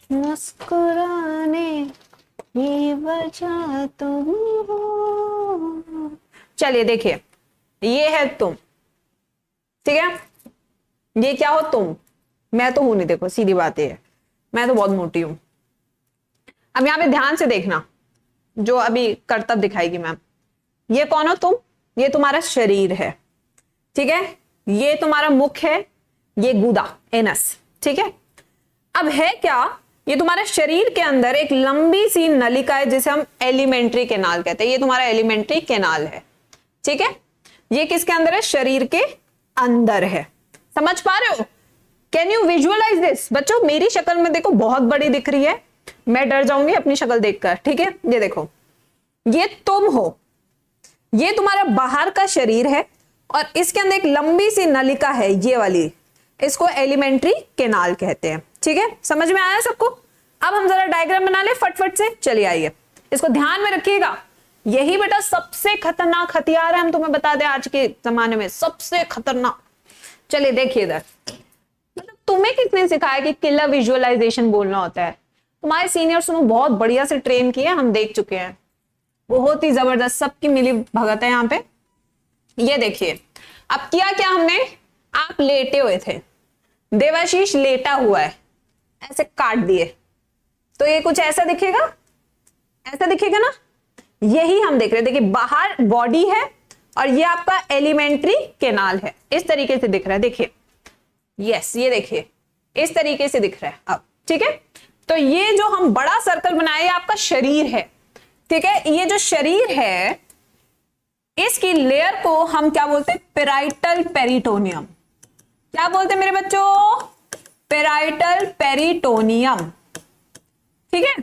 मुस्कुराने की वजह तुम हो। चलिए देखिए, ये है तुम, ठीक है? ये क्या हो? तुम। मैं तो हूं नहीं, देखो सीधी बात है, मैं तो बहुत मोटी हूं। अब यहां पे ध्यान से देखना, जो अभी करतब दिखाएगी मैम। ये कौन हो तुम? ये तुम्हारा शरीर है, ठीक है? ये तुम्हारा मुख है, ये गुदा, एनस, ठीक है? अब है क्या? ये तुम्हारे शरीर के अंदर एक लंबी सी नलिका है, जिसे हम एलिमेंट्री कैनाल कहते हैं। ये तुम्हारा एलिमेंट्री कैनाल है, ठीक है? ये किसके अंदर है? शरीर के अंदर है। समझ पा रहे हो? Can you visualise this? बच्चों मेरी शक्ल में देखो बहुत बड़ी दिख रही है, मैं डर जाऊंगी अपनी शक्ल देखकर, ठीक है? ये देखो, ये तुम हो, ये तुम्हारा बाहर का शरीर है, और इसके अंदर एक लंबी सी नलिका है, ये वाली, इसको एलिमेंट्री कैनाल कहते हैं। ठीक है, समझ में आया सबको? अब हम जरा डायग्राम बना ले फटफट से। चलिए आइए, इसको ध्यान में रखिएगा, यही बेटा सबसे खतरनाक हथियार है, हम तुम्हें बता दें आज के जमाने में सबसे खतरनाक। चलिए देखिए इधर, मतलब तुम्हें किसने सिखाया कि किलर विजुअलाइजेशन बोलना होता है? तुम्हारे सीनियर्स ने बहुत बढ़िया से ट्रेन किए, हम देख चुके हैं, बहुत ही जबरदस्त, सबकी मिली भगत है यहाँ पे। ये देखिए, अब किया क्या हमने? आप लेटे हुए थे, देवाशीष लेटा हुआ है, ऐसे काट दिए तो ये कुछ ऐसा दिखेगा, ऐसा दिखेगा ना? यही हम देख रहे हैं। देखिए बाहर बॉडी है और ये आपका एलिमेंट्री कैनाल है, इस तरीके से दिख रहा है। देखिए, यस, ये देखिए इस तरीके से दिख रहा है अब, ठीक है? तो ये जो हम बड़ा सर्कल बनाए, आपका शरीर है, ठीक है? ये जो शरीर है, इसकी लेयर को हम क्या बोलते हैं? Parietal peritoneum. क्या बोलते हैं मेरे बच्चों? पेराइटल पेरिटोनियम, ठीक है?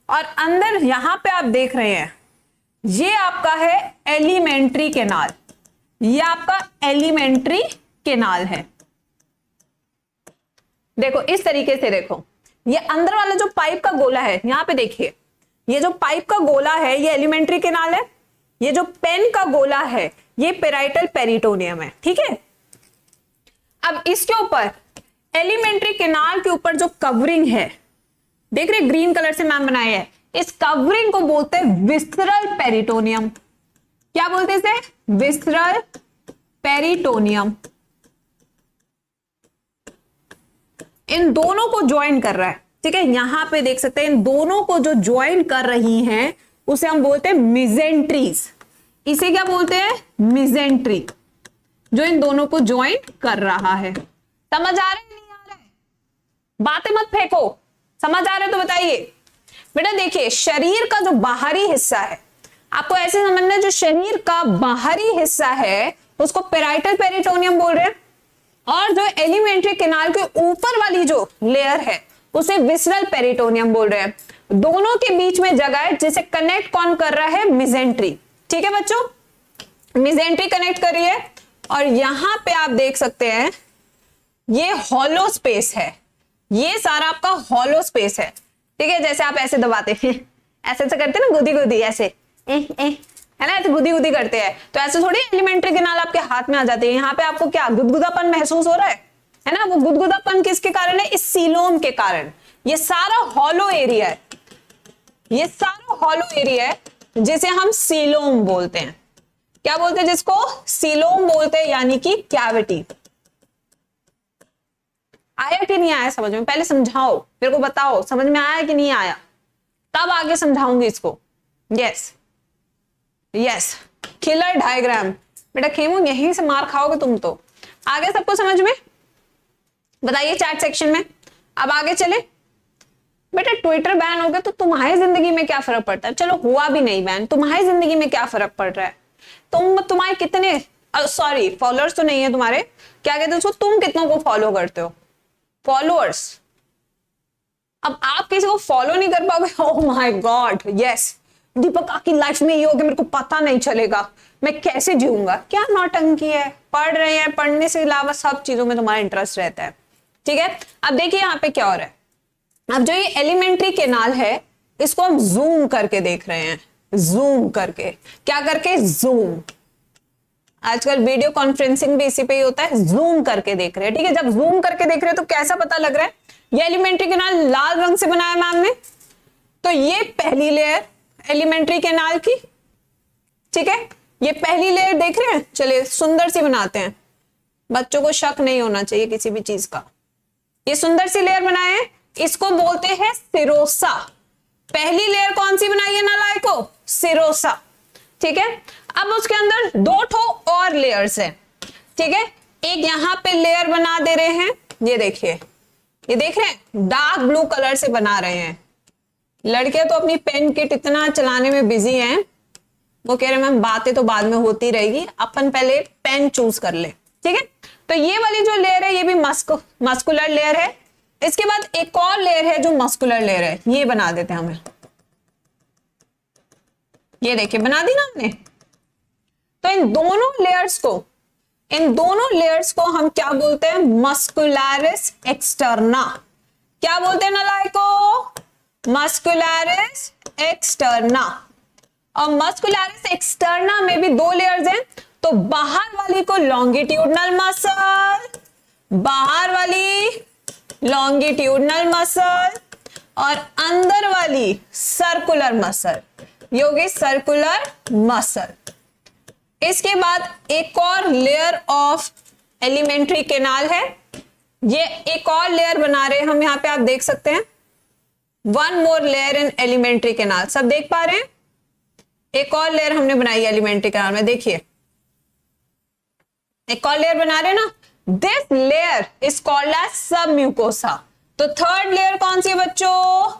और अंदर यहां पे आप देख रहे हैं, ये आपका है एलिमेंट्री कैनाल, ये आपका एलिमेंट्री कैनाल है। देखो इस तरीके से, देखो ये अंदर वाला जो पाइप का गोला है, यहां पे देखिए, ये जो पाइप का गोला है ये एलिमेंट्री केनाल है, ये जो पेन का गोला है ये पेराइटल पेरिटोनियम है, ठीक है। अब इसके ऊपर एलिमेंट्री केनाल के ऊपर जो कवरिंग है, देख रहे ग्रीन कलर से मैम बनाया है, इस कवरिंग को बोलते हैं विसरल पेरिटोनियम। क्या बोलते हैं इसे? Visceral peritoneum. इन दोनों को ज्वाइन कर रहा है, ठीक है। यहां पे देख सकते हैं इन दोनों को जो ज्वाइन कर रही हैं उसे हम बोलते हैं मिजेंट्रीज। इसे क्या बोलते हैं? मिजेंट्री, जो इन दोनों को ज्वाइन कर रहा है। समझ आ रहा है नहीं आ रहा है? बातें मत फेंको, समझ आ रहा है तो बताइए। बेटा देखिए, शरीर का जो बाहरी हिस्सा है, आपको ऐसे समझना है, जो शरीर का बाहरी हिस्सा है उसको पेराइटल पेरिटोनियम बोल रहे हैं, और जो एलिमेंट्री केनाल के ऊपर वाली जो लेयर है उसे विसरल पेरिटोनियम बोल रहे हैं। दोनों के बीच में जगह है जिसे कनेक्ट कौन कर रहा है? मिजेंट्री, ठीक है बच्चों, मिजेंट्री कनेक्ट कर रही है। और यहां पे आप देख सकते हैं ये हॉलो स्पेस है, ये सारा आपका हॉलो स्पेस है, ठीक है। जैसे आप ऐसे दबाते हैं, ऐसे ऐसे करते हैं ना, गुदी गुदी ऐसे है ना, ऐसे गुदी गुदी करते हैं, तो ऐसे थोड़ी एलिमेंट्री केनाल आपके हाथ में आ जाते हैं। यहाँ पे आपको क्या गुदगुदापन महसूस हो रहा है ना? वो गुदगुदापन किसके कारण है? इस सीलोम के कारण। ये सारा हॉलो एरिया है, ये सारा हॉलो एरिया है जिसे हम सीलोम बोलते हैं। क्या बोलते हैं जिसको? सीलोम बोलते हैं, यानी कि कैविटी। आया कि नहीं आया समझ में? पहले समझाओ, मेरे को बताओ समझ में आया कि नहीं आया, तब आगे समझाऊंगी इसको। Yes yes, killer diagram. बेटा खेमू यहीं से मार खाओगे तुम तो। आगे सबको समझ में? बताइए चैट सेक्शन में। अब आगे चले। बेटा ट्विटर बैन हो गया तो तुम्हारी जिंदगी में क्या फर्क पड़ता है? चलो हुआ भी नहीं बैन, तुम्हारी जिंदगी में क्या फर्क पड़ रहा है? तुम्हारे कितने सॉरी फॉलोअर्स तो नहीं है तुम्हारे, क्या कहते हैं उसको, तुम कितनों को फॉलो करते हो? फॉलोअर्स। अब आप किसी को फॉलो नहीं कर पाओगे, ओह माय गॉड, यस दीपक की लाइफ में ये हो गया, मेरे को पता नहीं चलेगा, मैं कैसे जीऊंगा? क्या नौटंकी है? पढ़ रहे हैं, पढ़ने से अलावा सब चीजों में तुम्हारा इंटरेस्ट रहता है, ठीक है। अब देखिए यहाँ पे क्या हो रहा है। अब जो ये एलिमेंट्री केनाल है इसको हम जूम करके देख रहे हैं, जूम करके। क्या करके? जूम। आजकल वीडियो कॉन्फ्रेंसिंग भी इसी पे ही होता है, जूम करके देख रहे हैं, ठीक है। जब जूम करके देख रहे हैं तो कैसा पता लग रहा है? ये एलिमेंट्री केनाल लाल रंग से बनाया मैम ने, तो ये पहली लेयर एलिमेंट्री केनाल की, ठीक है। ये पहली लेयर देख रहे हैं, चलिए सुंदर सी बनाते हैं, बच्चों को शक नहीं होना चाहिए किसी भी चीज का। ये सुंदर सी लेयर बनाए हैं, इसको बोलते हैं सिरोसा। पहली लेयर कौन सी बनाई है नालायको? सिरोसा, ठीक है। अब उसके अंदर दो ठो और लेयर्स है, ठीक है। एक यहां पे लेयर बना दे रहे हैं, ये देखिए, ये देख रहे हैं डार्क ब्लू कलर से बना रहे हैं। लड़के तो अपनी पेन किट इतना चलाने में बिजी हैं, वो कह रहे हैं मैम बातें तो बाद में होती रहेगी, अपन पहले पेन चूज कर ले, ठीक है। तो ये वाली जो लेयर है ये भी मस्कुलर लेयर है। इसके बाद एक और लेयर है जो मस्कुलर लेयर है, ये बना देते हैं हमें, ये देखिए बना दी ना हमने। तो इन दोनों लेयर्स को हम क्या बोलते हैं? Muscularis externa. क्या बोलते हैं नालायको? Muscularis externa. और मस्कुलरिस एक्सटर्ना में भी दो लेयर्स हैं, तो बाहर वाली को लॉन्गिट्यूडनल मसल, बाहर वाली लॉन्गिट्यूडनल मसल, और अंदर वाली सर्कुलर मसल, ये होगी सर्कुलर मसल। इसके बाद एक और लेयर ऑफ एलिमेंट्री केनाल है, ये एक और लेयर बना रहे हैं हम, यहां पे आप देख सकते हैं, one more layer in alimentary canal. सब देख पा रहे हैं? एक और लेयर हमने बनाई एलिमेंट्री केनाल में, देखिए एक और लेयर बना रहे हैं ना। This layer is called as sub mucosa. तो थर्ड लेयर कौन सी है बच्चों?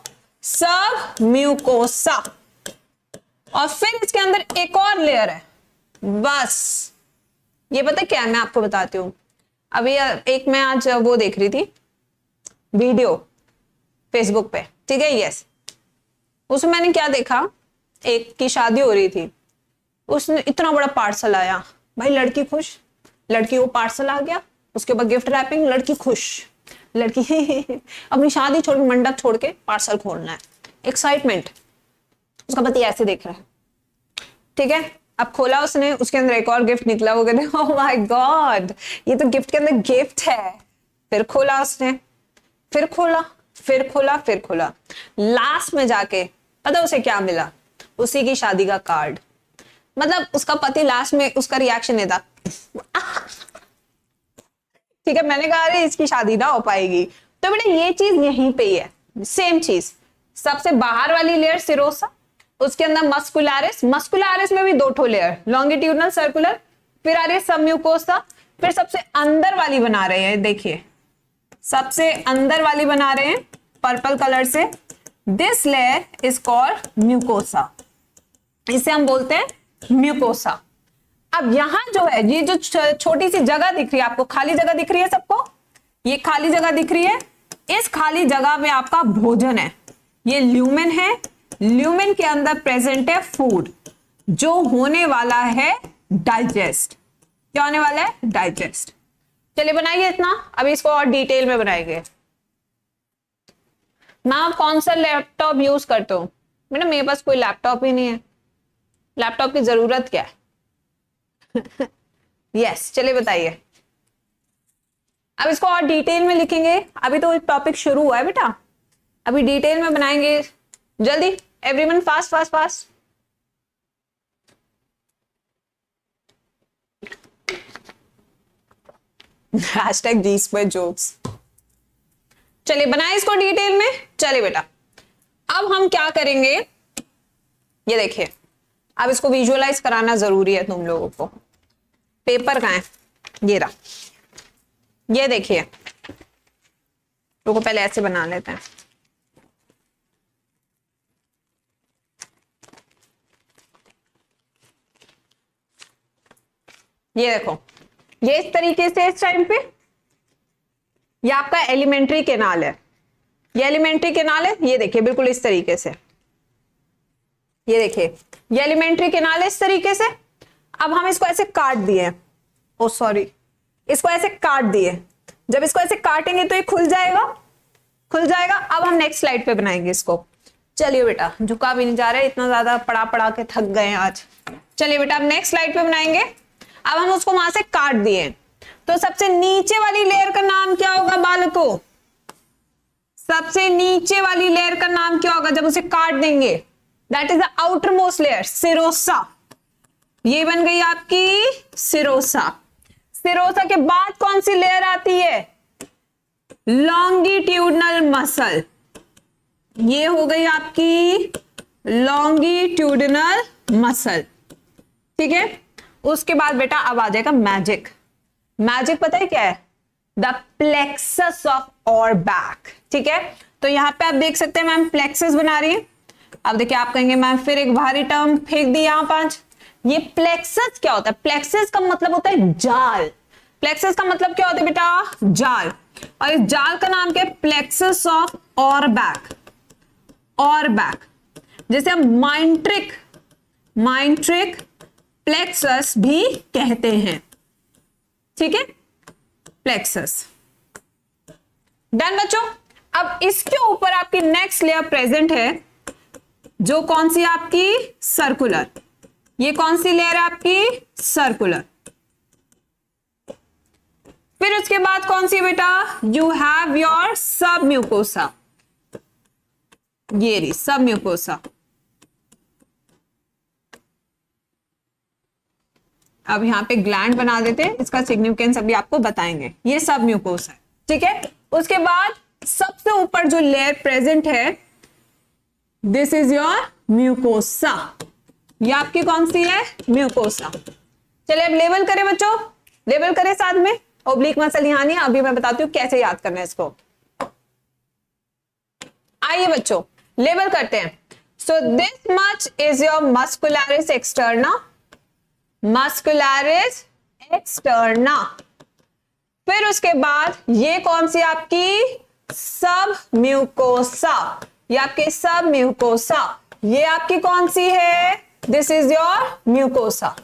सब म्यूकोसा। और फिर इसके अंदर एक और लेयर है, बस ये पता क्या है, मैं आपको बताती हूँ। अभी एक मैं आज वो देख रही थी वीडियो फेसबुक पे, ठीक है, यस। उसमें मैंने क्या देखा, एक की शादी हो रही थी, उसने इतना बड़ा पार्सल आया, भाई लड़की खुश, लड़की को पार्सल आ गया, उसके बाद गिफ्ट रैपिंग, लड़की खुश, लड़की अपनी शादी छोड़ के, मंडप छोड़ के पार्सल खोलना है, एक्साइटमेंट। उसका पति ऐसे देख रहा है, ठीक है। अब खोला उसने, उसके अंदर एक और गिफ्ट निकला, वो कहते ओह माय गॉड, ये तो गिफ्ट के अंदर गिफ्ट है। फिर खोला उसने, फिर खोला, फिर खोला, फिर खोला, लास्ट में जाके पता उसे क्या मिला? उसी की शादी का कार्ड। मतलब उसका पति लास्ट में उसका रिएक्शन नहीं था ठीक है, मैंने कहा अरे इसकी शादी ना हो पाएगी। तो बेटा ये चीज यहीं पे ही है, सेम चीज। सबसे बाहर वाली लेयर सिरोसा, उसके अंदर मस्कुलरिस, मस्कुलरिस में भी 2 ठो लेयर, लॉन्गिट्यूडनल, सर्कुलर, फिर आ रही है सबम्यूकोसा, फिर सबसे अंदर वाली बना रहे हैं, देखिए सबसे अंदर वाली बना रहे हैं पर्पल कलर से। This layer is called mucosa, इसे हम बोलते हैं म्यूकोसा। अब यहां जो है, ये जो छोटी सी जगह दिख रही है आपको, खाली जगह दिख रही है सबको, ये खाली जगह दिख रही है, इस खाली जगह में आपका भोजन है, ये ल्यूमेन है। ल्यूमेन के अंदर प्रेजेंट है फूड, जो होने वाला है डाइजेस्ट। क्या होने वाला है? डाइजेस्ट। चलिए बनाइए इतना, अब इसको और डिटेल में बनाएंगे। मैं कौन सा लैपटॉप यूज करता हूं? मैडम मेरे पास कोई लैपटॉप ही नहीं है, लैपटॉप की जरूरत क्या है यस चलिए बताइए। अब इसको और डिटेल में लिखेंगे, अभी तो टॉपिक शुरू हुआ है बेटा, अभी डिटेल में बनाएंगे। जल्दी everyone, fast fast fast. Hashtag G square jokes. चलिए बनाए इसको डिटेल में। चलिए बेटा अब हम क्या करेंगे, ये देखिए, अब इसको विजुअलाइज कराना जरूरी है तुम लोगों को। पेपर कहाँ है? ये रहा, ये देखिए, रुको पहले ऐसे बना लेते हैं। ये देखो, ये इस तरीके से इस टाइम पे ये आपका एलिमेंट्री केनाल है, ये एलिमेंट्री केनाल है, ये देखिए बिल्कुल इस तरीके से, ये देखिए ये एलिमेंट्री केनाल है इस तरीके से। अब हम इसको ऐसे काट दिए, ओ सॉरी, इसको ऐसे काट दिए। जब इसको ऐसे काटेंगे तो ये खुल जाएगा, खुल जाएगा। अब हम नेक्स्ट स्लाइड पे बनाएंगे इसको। चलिए बेटा, झुका भी नहीं जा रहा है, इतना ज्यादा पढ़ा पढ़ा के थक गए हैं आज। चलिए बेटा अब नेक्स्ट स्लाइड पे बनाएंगे। अब हम उसको वहां से काट दिए, तो सबसे नीचे वाली लेयर का नाम क्या होगा बालकों? सबसे नीचे वाली लेयर का नाम क्या होगा जब उसे काट देंगे? That is the outer most layer, serosa. ये बन गई आपकी सिरोसा। सिरोसा के बाद कौन सी लेयर आती है? Longitudinal muscle. ये हो गई आपकी लॉन्गिट्यूडनल मसल, ठीक है। उसके बाद बेटा अब आ जाएगा मैजिक। मैजिक पता है क्या है? द प्लेक्सस ऑफ और बैक, ठीक है। तो यहां पे आप देख सकते हैं मैम प्लेक्सस बना रही है। अब देखिए आप कहेंगे मैम फिर एक भारी टर्म फेंक दी यहां 5। ये प्लेक्सस क्या होता है? प्लेक्सस का मतलब होता है जाल। प्लेक्सस का मतलब क्या होता है बेटा? जाल। और इस जाल का नाम क्या है? प्लेक्सस ऑफ और बैक। और बैक, जैसे हम माइंट्रिक, माइंट्रिक प्लेक्सस भी कहते हैं, ठीक है, प्लेक्सस। डन बच्चों। अब इसके ऊपर आपकी नेक्स्ट लेयर प्रेजेंट है, जो कौन सी आपकी? सर्कुलर। ये कौन सी लेयर है आपकी? सर्कुलर। फिर उसके बाद कौन सी बेटा? यू हैव योर सब म्यूकोसा। ये रही सब म्यूकोसा। अब यहां पे ग्लैंड बना देते हैं, इसका सिग्निफिकेंस अभी आपको बताएंगे। ये सब म्यूकोसा है, ठीक है। उसके बाद सबसे ऊपर जो लेयर प्रेजेंट है, दिस इज योर म्यूकोसा। ये आपकी कौन सी है? म्यूकोसा। चलिए अब लेबल करें बच्चों, लेबल करें साथ में। ओब्लिक मसल यहां नहीं है, अभी मैं बताती हूं कैसे याद करना है इसको। आइए बच्चों लेबल करते हैं। So this much is your muscularis externa, muscularis externa. फिर उसके बाद ये कौन सी आपकी? सब म्यूकोसा। ये आपके सब म्यूकोसा। ये आपकी कौन सी है? This is your mucosa.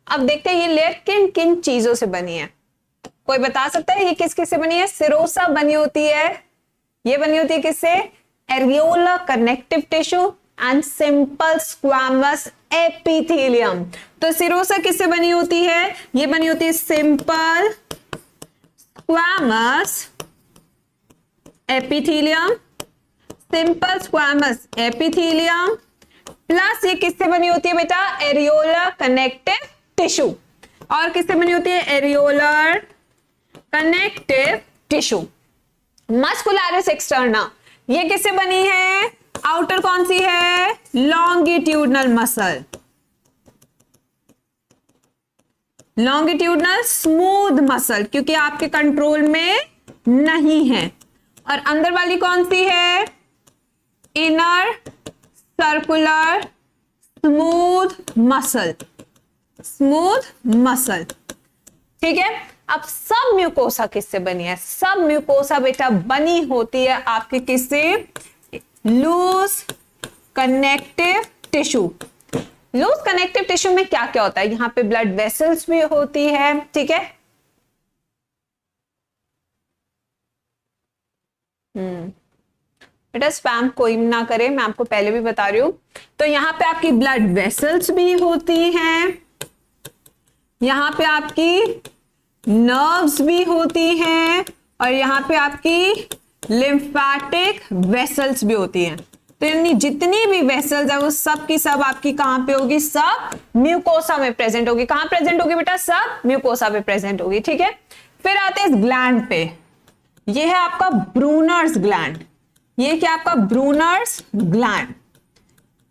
अब देखते हैं ये लेयर किन किन चीजों से बनी है। कोई बता सकता है ये किस किस से बनी है? सिरोसा बनी होती है, ये बनी होती है किससे? Areola connective tissue, and simple squamous epithelium. तो सिरोसा किससे बनी होती है? ये बनी होती है simple squamous epithelium, simple squamous epithelium plus ये किससे बनी होती है बेटा? Areolar connective tissue. और किससे बनी होती है? Areolar connective tissue. Muscularis externa ये किससे बनी है? आउटर कौन सी है? Longitudinal muscle, longitudinal smooth muscle, क्योंकि आपके कंट्रोल में नहीं है। और अंदर वाली कौन सी है? Inner circular smooth muscle, smooth muscle. ठीक है, अब सब म्यूकोसा किससे बनी है? सब म्यूकोसा बेटा बनी होती है आपके किससे? Loose connective tissue. Loose connective tissue में क्या क्या होता है? यहां पे ब्लड वेसल्स भी होती है। ठीक है, बेटा स्पैम कोई ना करे, मैं आपको पहले भी बता रही हूं। तो यहां पे आपकी ब्लड वेसल्स भी होती हैं, यहां पे आपकी नर्व्स भी होती हैं, और यहां पे आपकी लिम्फेटिक वेसल्स भी होती हैं। तो यानी जितनी भी वेसल्स है वो सब की सब आपकी कहां पे होगी? सब म्यूकोसा में प्रेजेंट होगी। कहां प्रेजेंट होगी बेटा? सब म्यूकोसा में प्रेजेंट होगी। ठीक है, फिर आते हैं इस ग्लैंड पे। ये है आपका ब्रूनर्स ग्लैंड। ये क्या आपका? Brunner's gland.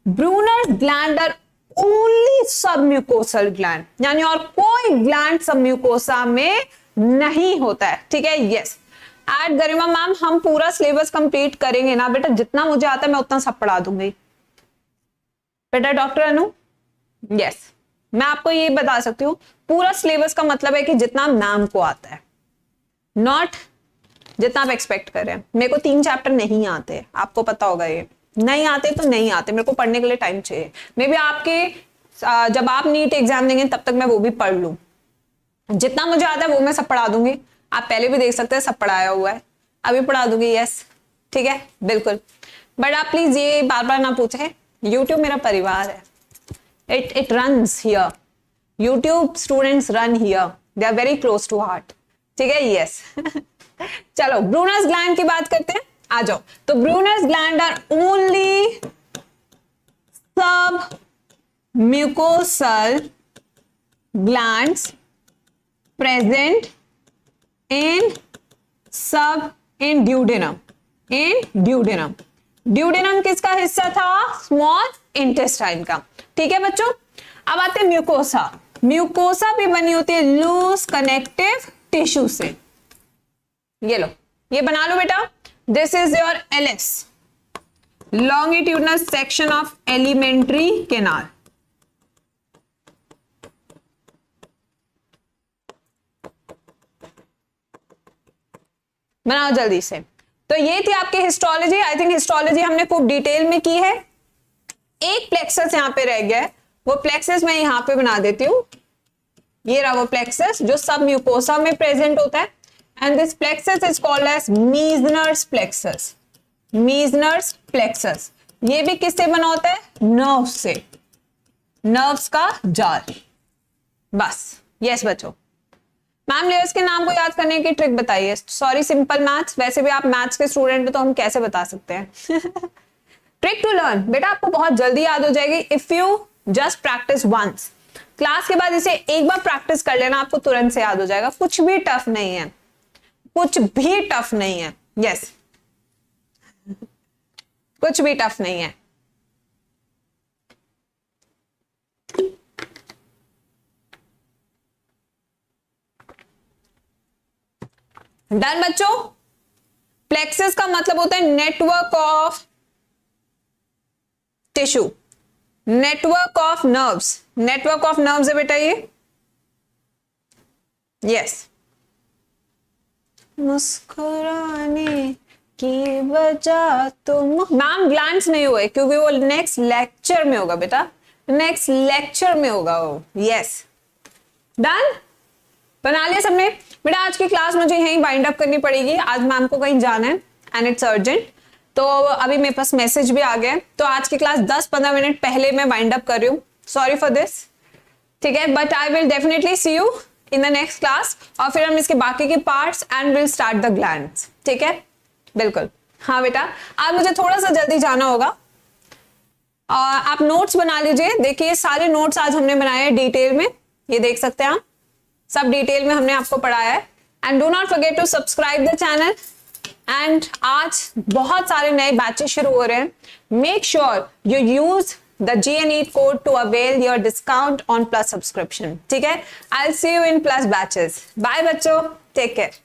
Brunner's gland are only sub mucosal gland, यानी और कोई ग्लैंड सब म्यूकोसा में नहीं होता है। ठीक है, यस। एट गरिमा मैम हम पूरा सिलेबस कंप्लीट करेंगे ना बेटा, जितना मुझे आता है मैं उतना सब पढ़ा दूंगी बेटा। डॉक्टर अनु, यस, मैं आपको ये बता सकती हूँ, पूरा सिलेबस का मतलब है कि जितना मैम को आता है, नॉट जितना आप एक्सपेक्ट कर रहे हैं। मेरे को 3 चैप्टर नहीं आते, आपको पता होगा, ये नहीं आते तो नहीं आते, मेरे को पढ़ने के लिए टाइम चाहिए। मे बी आपके जब आप नीट एग्जाम देंगे तब तक मैं वो भी पढ़ लूं। जितना मुझे आता है वो मैं सब पढ़ा दूंगी। आप पहले भी देख सकते हैं, सब पढ़ाया हुआ है, अभी पढ़ा दूंगी। यस, ठीक है, बिल्कुल। बट आप प्लीज ये बार बार ना पूछे, यूट्यूब मेरा परिवार है, it runs here, YouTube students run here, they are very close to heart. ठीक है, यस। चलो ब्रूनर्स ग्लैंड की बात करते हैं, आ जाओ। तो Brunner's gland are only sub mucosal glands present in duodenum. Duodenum किसका हिस्सा था? स्मॉल इंटेस्टाइन का। ठीक है बच्चों, अब आते हैं म्यूकोसा। म्यूकोसा भी बनी होती है लूज कनेक्टिव टिश्यू से। ये लो, ये बना लो बेटा, this is your LS, longitudinal section of alimentary canal. बनाओ जल्दी से। तो ये थी आपकी हिस्टोलॉजी। आई थिंक हिस्टोलॉजी हमने खूब डिटेल में की है। एक प्लेक्सस यहां पे रह गया है, वो प्लेक्सस मैं यहां पे बना देती हूं। ये रहा वो प्लेक्सस जो सब म्यूकोसा में प्रेजेंट होता है, and this plexus is called as Meissner's plexus. Meissner's plexus ये भी किससे बना होता है? नर्व से, नर्व्स का जाल। बस, यस बच्चों। मैम लेयर्स के नाम को याद करने की ट्रिक बताइए। सॉरी, सिंपल मैथ्स, वैसे भी आप मैथ्स के स्टूडेंट हो तो हम कैसे बता सकते हैं। ट्रिक टू लर्न बेटा, आपको बहुत जल्दी याद हो जाएगी if you just practise once. Class के बाद इसे एक बार प्रैक्टिस कर लेना, आपको तुरंत से याद हो जाएगा। कुछ भी टफ नहीं है, कुछ भी टफ नहीं है। यस, कुछ भी टफ नहीं है। डन बच्चों। प्लेक्सस का मतलब होता है network of tissue, network of nerves. Network of nerves है बेटा ये। यस, मुस्कुराने की वजह तुम। मैम ग्लैंड्स नहीं हुए क्योंकि वो नेक्स्ट लेक्चर में होगा बेटा, नेक्स्ट लेक्चर में होगा वो। Yes, done. बना लिया सबने बेटा। आज की क्लास मुझे यहीं वाइंड अप करनी पड़ेगी, आज मैम को कहीं जाना है एंड इट्स अर्जेंट। तो अभी मेरे पास मैसेज भी आ गया, तो आज की क्लास 10-15 मिनट पहले मैं वाइंड अप कर रही हूँ, सॉरी फॉर दिस, ठीक है, but I will definitely see you in the next class, और फिर हम इसके बाकी के parts and will start the glands, ठीक है, बिल्कुल। हाँ बेटा, आज मुझे थोड़ा सा जल्दी जाना होगा, आप नोट्स बना लीजिए। देखिए सारे नोट्स आज हमने बनाए हैं डिटेल में, ये देख सकते हैं आप, सब डिटेल में हमने आपको पढ़ाया है। And do not forget to subscribe the channel. And आज बहुत सारे नए बैचेस शुरू हो रहे हैं, make sure you use the GNEAT code to avail your discount on plus subscription, ठीक है। I will see you in plus batches. Bye बच्चों, टेक केयर।